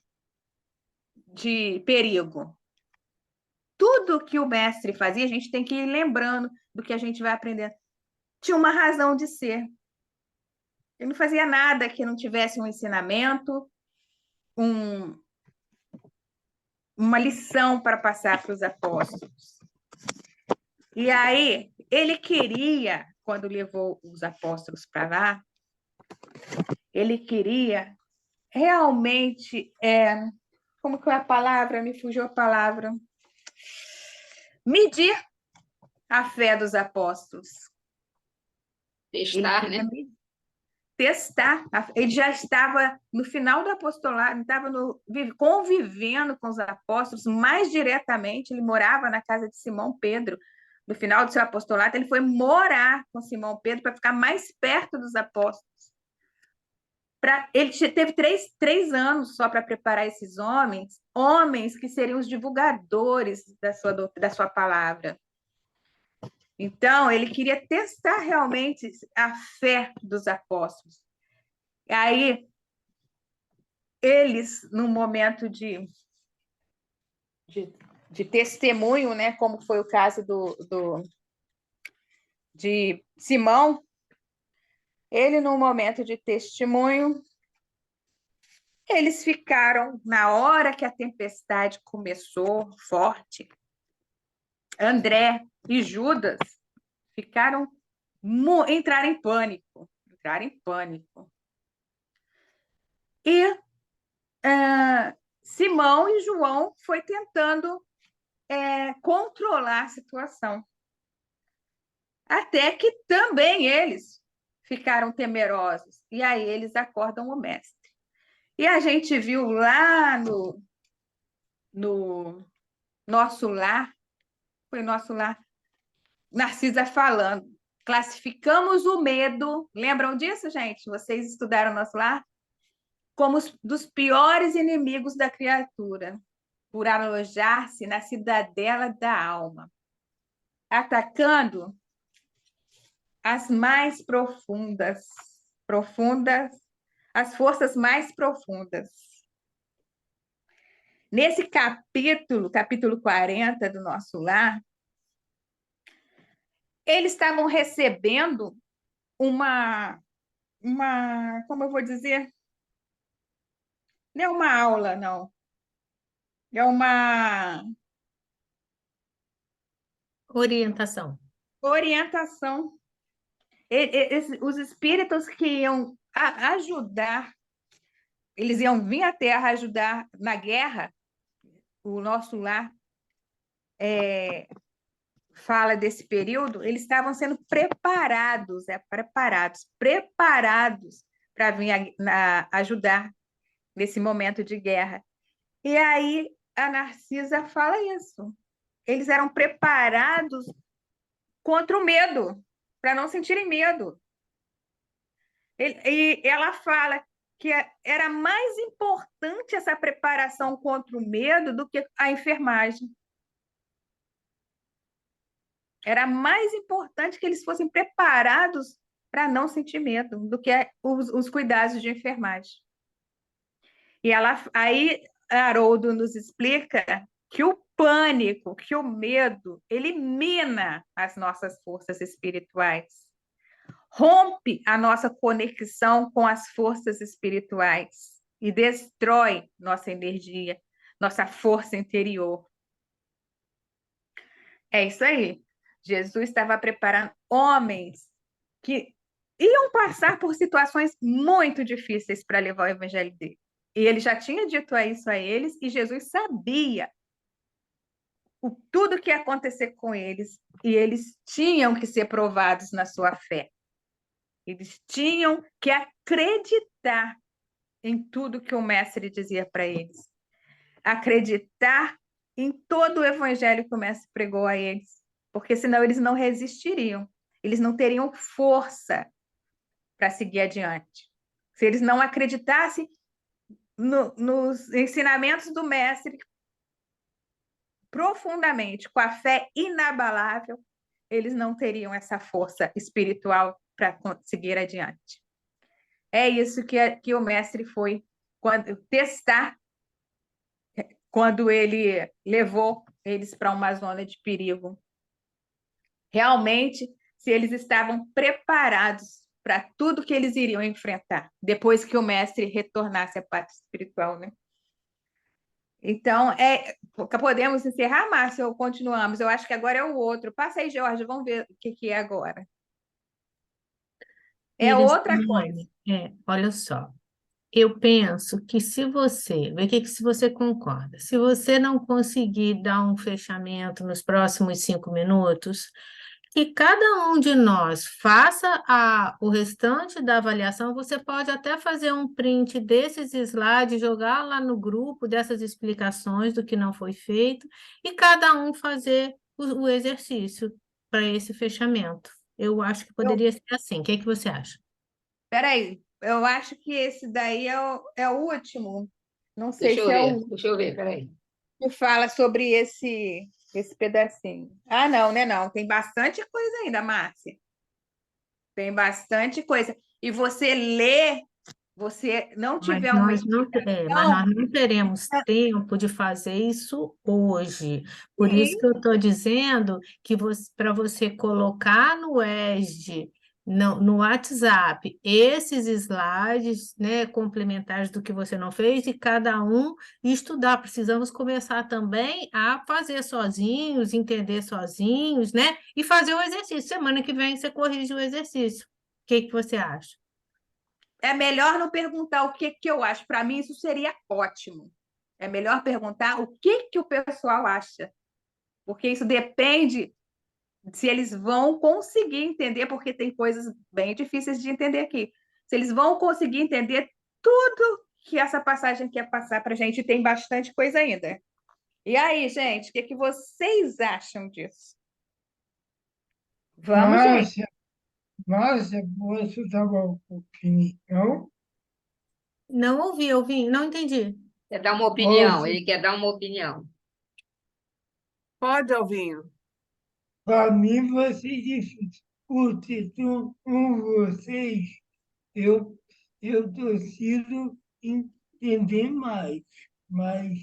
de perigo? Tudo que o mestre fazia, a gente tem que ir lembrando do que a gente vai aprendendo. Tinha uma razão de ser. Ele não fazia nada que não tivesse um ensinamento, uma lição para passar para os apóstolos. E aí, ele queria, quando levou os apóstolos para lá, ele queria realmente, como que é a palavra? Me fugiu a palavra. Medir a fé dos apóstolos. Testar, né? Testar. Ele já estava no final do apostolado, estava convivendo com os apóstolos mais diretamente. Ele morava na casa de Simão Pedro. No final do seu apostolado, ele foi morar com Simão Pedro para ficar mais perto dos apóstolos. Ele teve três anos só para preparar esses homens que seriam os divulgadores da sua palavra. Então, ele queria testar realmente a fé dos apóstolos. E aí, eles, num momento de testemunho, né, como foi o caso de Simão, ele, num momento de testemunho, eles ficaram, na hora que a tempestade começou forte, André e Judas entraram em pânico. E Simão e João foi tentando controlar a situação. Até que também eles ficaram temerosos. E aí eles acordam o mestre. E a gente viu lá no nosso lar, foi nosso lar, Narcisa falando, classificamos o medo, lembram disso, gente? Vocês estudaram nosso lar? Como dos piores inimigos da criatura, por alojar-se na cidadela da alma, atacando as mais profundas, as forças mais profundas. Nesse capítulo 40 do nosso lar, eles estavam recebendo uma, como eu vou dizer, não é uma aula, não. É uma Orientação. orientação. Os espíritos que iam ajudar, eles iam vir à Terra ajudar na guerra. O nosso lar fala desse período, eles estavam sendo preparados para vir ajudar nesse momento de guerra. E aí a Narcisa fala isso. Eles eram preparados contra o medo, para não sentirem medo. E ela fala que era mais importante essa preparação contra o medo do que a enfermagem. Era mais importante que eles fossem preparados para não sentir medo do que os cuidados de enfermagem. E aí Haroldo nos explica que o pânico, que o medo elimina as nossas forças espirituais, rompe a nossa conexão com as forças espirituais. e destrói nossa energia, nossa força interior. É isso aí. Jesus estava preparando homens que iam passar por situações muito difíceis para levar o evangelho dele. E ele já tinha dito isso a eles, e Jesus sabia tudo que ia acontecer com eles, e eles tinham que ser provados na sua fé. Eles tinham que acreditar em tudo que o mestre dizia para eles. Acreditar em todo o evangelho que o mestre pregou a eles, porque senão eles não resistiriam, eles não teriam força para seguir adiante. Se eles não acreditassem nos ensinamentos do mestre profundamente, com a fé inabalável, eles não teriam essa força espiritual para seguir adiante. É isso que o mestre foi testar quando ele levou eles para uma zona de perigo. Realmente, se eles estavam preparados para tudo que eles iriam enfrentar, depois que o mestre retornasse à parte espiritual, né? Então, podemos encerrar, Márcia, ou continuamos? Eu acho que agora é o outro. Passa aí, Jorge, vamos ver o que é agora. É Miriam outra coisa. Simone, olha só. Eu penso que se você, vê que se você concorda, se você não conseguir dar um fechamento nos próximos 5 minutos, que cada um de nós faça o restante da avaliação, você pode até fazer um print desses slides, jogar lá no grupo dessas explicações do que não foi feito, e cada um fazer o exercício para esse fechamento. Eu acho que poderia ser assim. O que é que você acha? Espera aí, eu acho que esse daí é o último. Não sei se é o Deixa eu ver, peraí. que fala sobre esse pedacinho. Ah, não, né? Não. Tem bastante coisa ainda, Márcia. Tem bastante coisa. E você lê, você não tiver uma Mas nós explicação, não teremos tempo de fazer isso hoje. Por sim, isso que eu estou dizendo que para você colocar no ESD, no WhatsApp, esses slides, né, complementares do que você não fez, e cada um estudar. Precisamos começar também a fazer sozinhos, entender sozinhos, né? E fazer o exercício. Semana que vem você corrige o exercício. O que você acha? é melhor não perguntar o que eu acho. Para mim, isso seria ótimo. É melhor perguntar o que o pessoal acha. Porque isso depende se eles vão conseguir entender, porque tem coisas bem difíceis de entender aqui. Se eles vão conseguir entender tudo que essa passagem quer passar para a gente, tem bastante coisa ainda. E aí, gente, o que vocês acham disso? Vamos, gente. Márcia, posso dar uma opinião? Não ouvi, não entendi. Quer dar uma opinião, Posso? ele quer dar uma opinião. Pode, Alvinho. Para mim, vocês discutem com vocês, eu decido entender mais, mas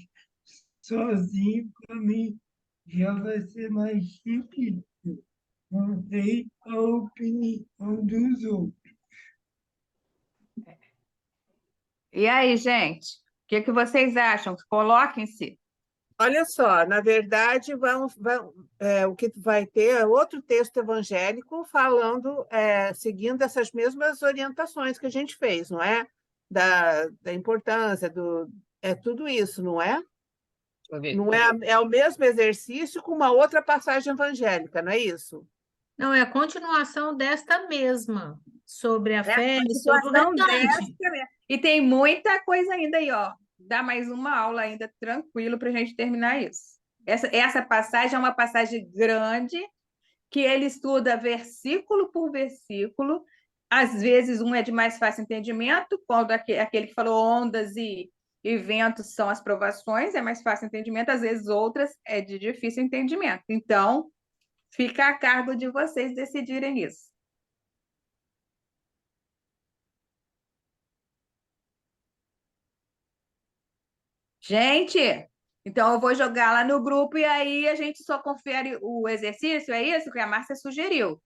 sozinho, para mim, já vai ser mais difícil. Não sei a opinião dos outros. E aí, gente, o que vocês acham? Coloquem-se. Olha só, na verdade, o que vai ter é outro texto evangélico falando, seguindo essas mesmas orientações que a gente fez, não é? Da importância tudo isso, não é? Deixa eu ver. Não é o mesmo exercício com uma outra passagem evangélica, não é isso? Não, é a continuação desta mesma, sobre a É fé a e sobre o situação restante. dessa mesmo. E tem muita coisa ainda aí, ó. Dá mais uma aula ainda tranquilo para a gente terminar isso. Essa passagem é uma passagem grande que ele estuda versículo por versículo. Às vezes um é de mais fácil entendimento, quando aquele que falou ondas e ventos são as provações, é mais fácil entendimento. Às vezes outras é de difícil entendimento. Então, fica a cargo de vocês decidirem isso. Gente, então eu vou jogar lá no grupo e aí a gente só confere o exercício, é isso que a Márcia sugeriu.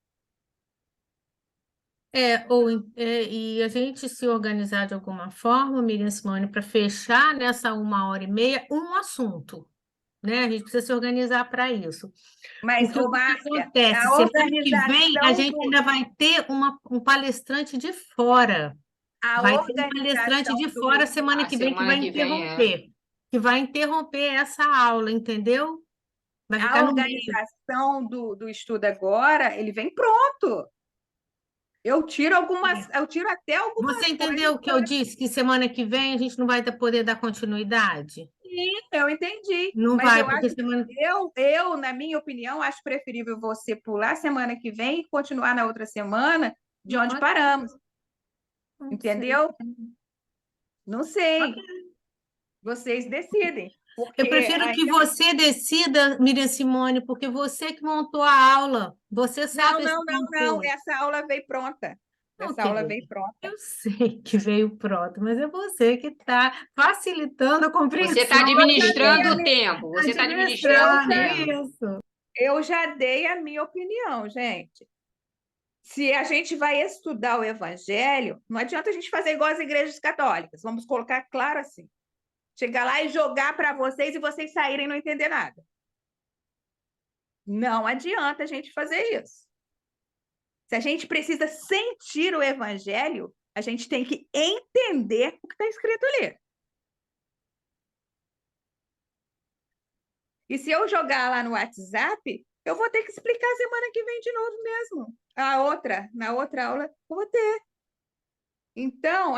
E a gente se organizar de alguma forma, Miriam e Simone, para fechar nessa 1h30 um assunto, né? A gente precisa se organizar para isso. Mas, Porque ô, o que Márcia, acontece? a Semana que vem a organização gente ainda vai ter um palestrante de fora. a Vai ter um palestrante organização de fora semana A que vem que semana vai que vem interromper. Que vai interromper essa aula, entendeu? Vai a ficar no meio. organização do estudo agora, ele vem pronto. Eu tiro até algumas Você coisas. entendeu o que eu disse? Que semana que vem a gente não vai poder dar continuidade? Sim, eu entendi. Não Mas vai, eu porque acho, semana. na minha opinião, acho preferível você pular semana que vem e continuar na outra semana de onde Pode, paramos, não sei. entendeu? Não sei. Vocês decidem. Eu Porque prefiro que você decida, Miriam Simone, porque você que montou a aula, você sabe esse não. conteúdo. Essa aula veio pronta. Não, Essa aula veio querida, pronta. eu sei que veio pronto, mas é você que está facilitando a Você está compreensão. administrando o tempo. Você está administrando o Administrando tempo. isso. Eu já dei a minha opinião, gente. Se a gente vai estudar o Evangelho, não adianta a gente fazer igual as igrejas católicas. Vamos colocar claro assim. Chegar lá e jogar para vocês e vocês saírem e não entender nada. Não adianta a gente fazer isso. Se a gente precisa sentir o Evangelho, a gente tem que entender o que está escrito ali. E se eu jogar lá no WhatsApp, eu vou ter que explicar semana que vem de novo mesmo. Na outra aula, eu vou ter. Então,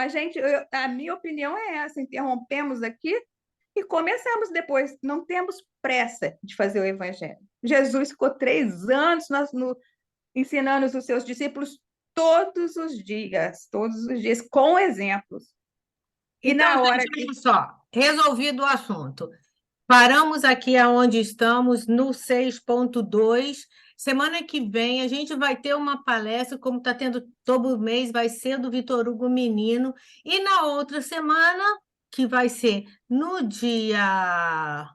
a minha opinião é essa: interrompemos aqui e começamos depois. Não temos pressa de fazer o Evangelho. Jesus ficou 3 anos ensinando os seus discípulos todos os dias, com exemplos. E Então, na hora gente, olha só, resolvido o assunto. Paramos aqui aonde estamos, no 6.2. Semana que vem a gente vai ter uma palestra, como está tendo todo mês, vai ser do Vitor Hugo Menino. E na outra semana, que vai ser no dia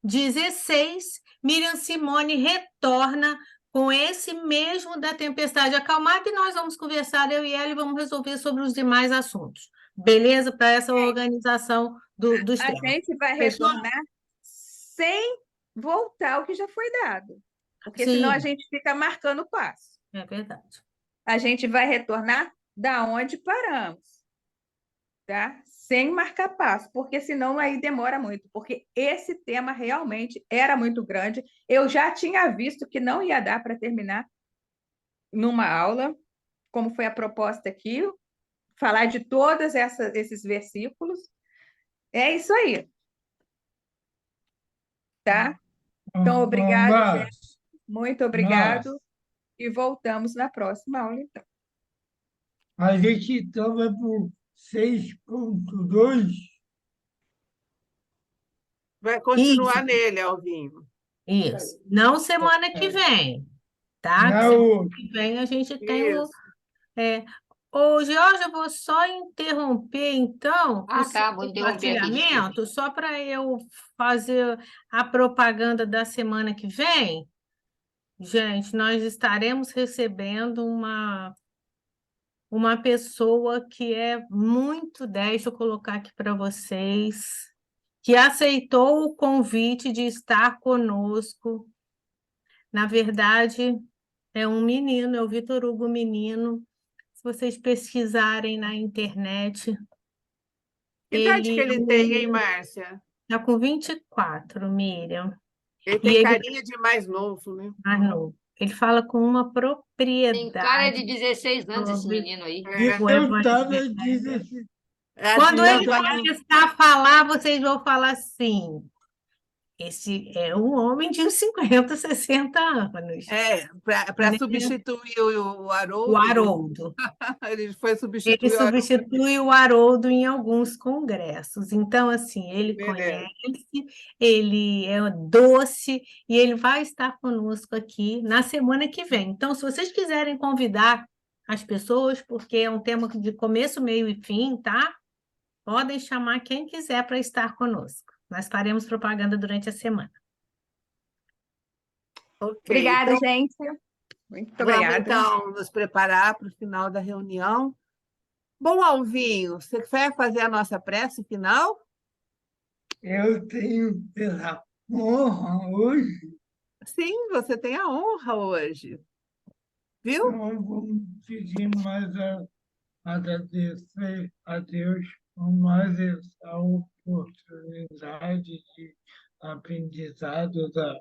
16, Miriam Simone retorna com esse mesmo da tempestade acalmada e nós vamos conversar, eu e ela, e vamos resolver sobre os demais assuntos. Beleza? Para essa organização dos a temas. gente vai Fechou? retornar sem voltar ao que já foi dado, porque Sim. senão a gente fica marcando o passo. É verdade. A gente vai retornar da onde paramos, tá? Sem marcar passo, porque senão aí demora muito, porque esse tema realmente era muito grande. Eu já tinha visto que não ia dar para terminar numa aula, como foi a proposta aqui, falar de todos esses versículos. É isso aí. Tá? Então, obrigado, gente. Muito obrigado. E voltamos na próxima aula, então. A gente então vai para o 6.2. Vai continuar nele, Alvinho. Isso. Não semana que vem, tá? Na Semana outra. que vem a gente tem o. Isso. Ô, Georgia, eu vou só interromper, então, o seu Tá, vou interromper aqui, desculpa. compartilhamento, só para eu fazer a propaganda da semana que vem. Gente, nós estaremos recebendo uma pessoa que é muito 10, deixa eu colocar aqui para vocês, que aceitou o convite de estar conosco. Na verdade, é um menino, é o Vitor Hugo Menino. Se vocês pesquisarem na internet, Que idade que ele tem, hein, ele Márcia? está com 24, Miriam. Ele E tem ele carinha de mais novo, né? ele fala com uma Tem cara de propriedade 16 anos esse sobre menino aí. o Eu estava evangelho. dizendo. Quando ele Adriana, começar a falar, vocês vão falar assim: esse é um homem de uns 50, 60 anos. para Né? substituir o Haroldo. O Haroldo. Ele foi Ele substituir o Haroldo. substitui o Haroldo em alguns congressos. Então, assim, ele Beleza. conhece, ele é doce e ele vai estar conosco aqui na semana que vem. Então, se vocês quiserem convidar as pessoas, porque é um tema de começo, meio e fim, tá? Podem chamar quem quiser para estar conosco. Nós faremos propaganda durante a semana. Ok, Obrigada, então, gente. Muito Vamos, obrigada. então, nos preparar para o final da reunião. Bom, Alvinho, você vai fazer a nossa prece final? Eu tenho pela honra hoje, Sim, você tem a honra hoje, viu? então vamos pedir mais agradecer a Deus por mais essa oportunidade de aprendizado da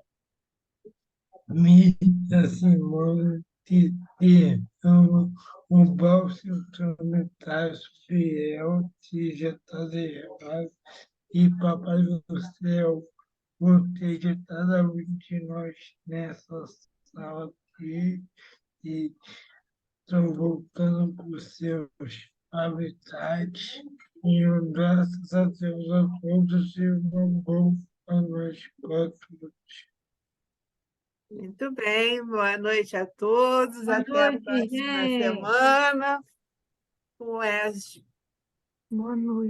minha Simone de ter um bálsamo sanitário fiel, seja tarefa e Papai do Céu proteja cada um de nós nessa sala aqui e estão voltando para os seus habitats. E graças a Deus a todos e uma boa noite para todos. Muito bem, boa noite a todos. Boa Até a noite, próxima gente. semana. Com o ESG. Boa noite.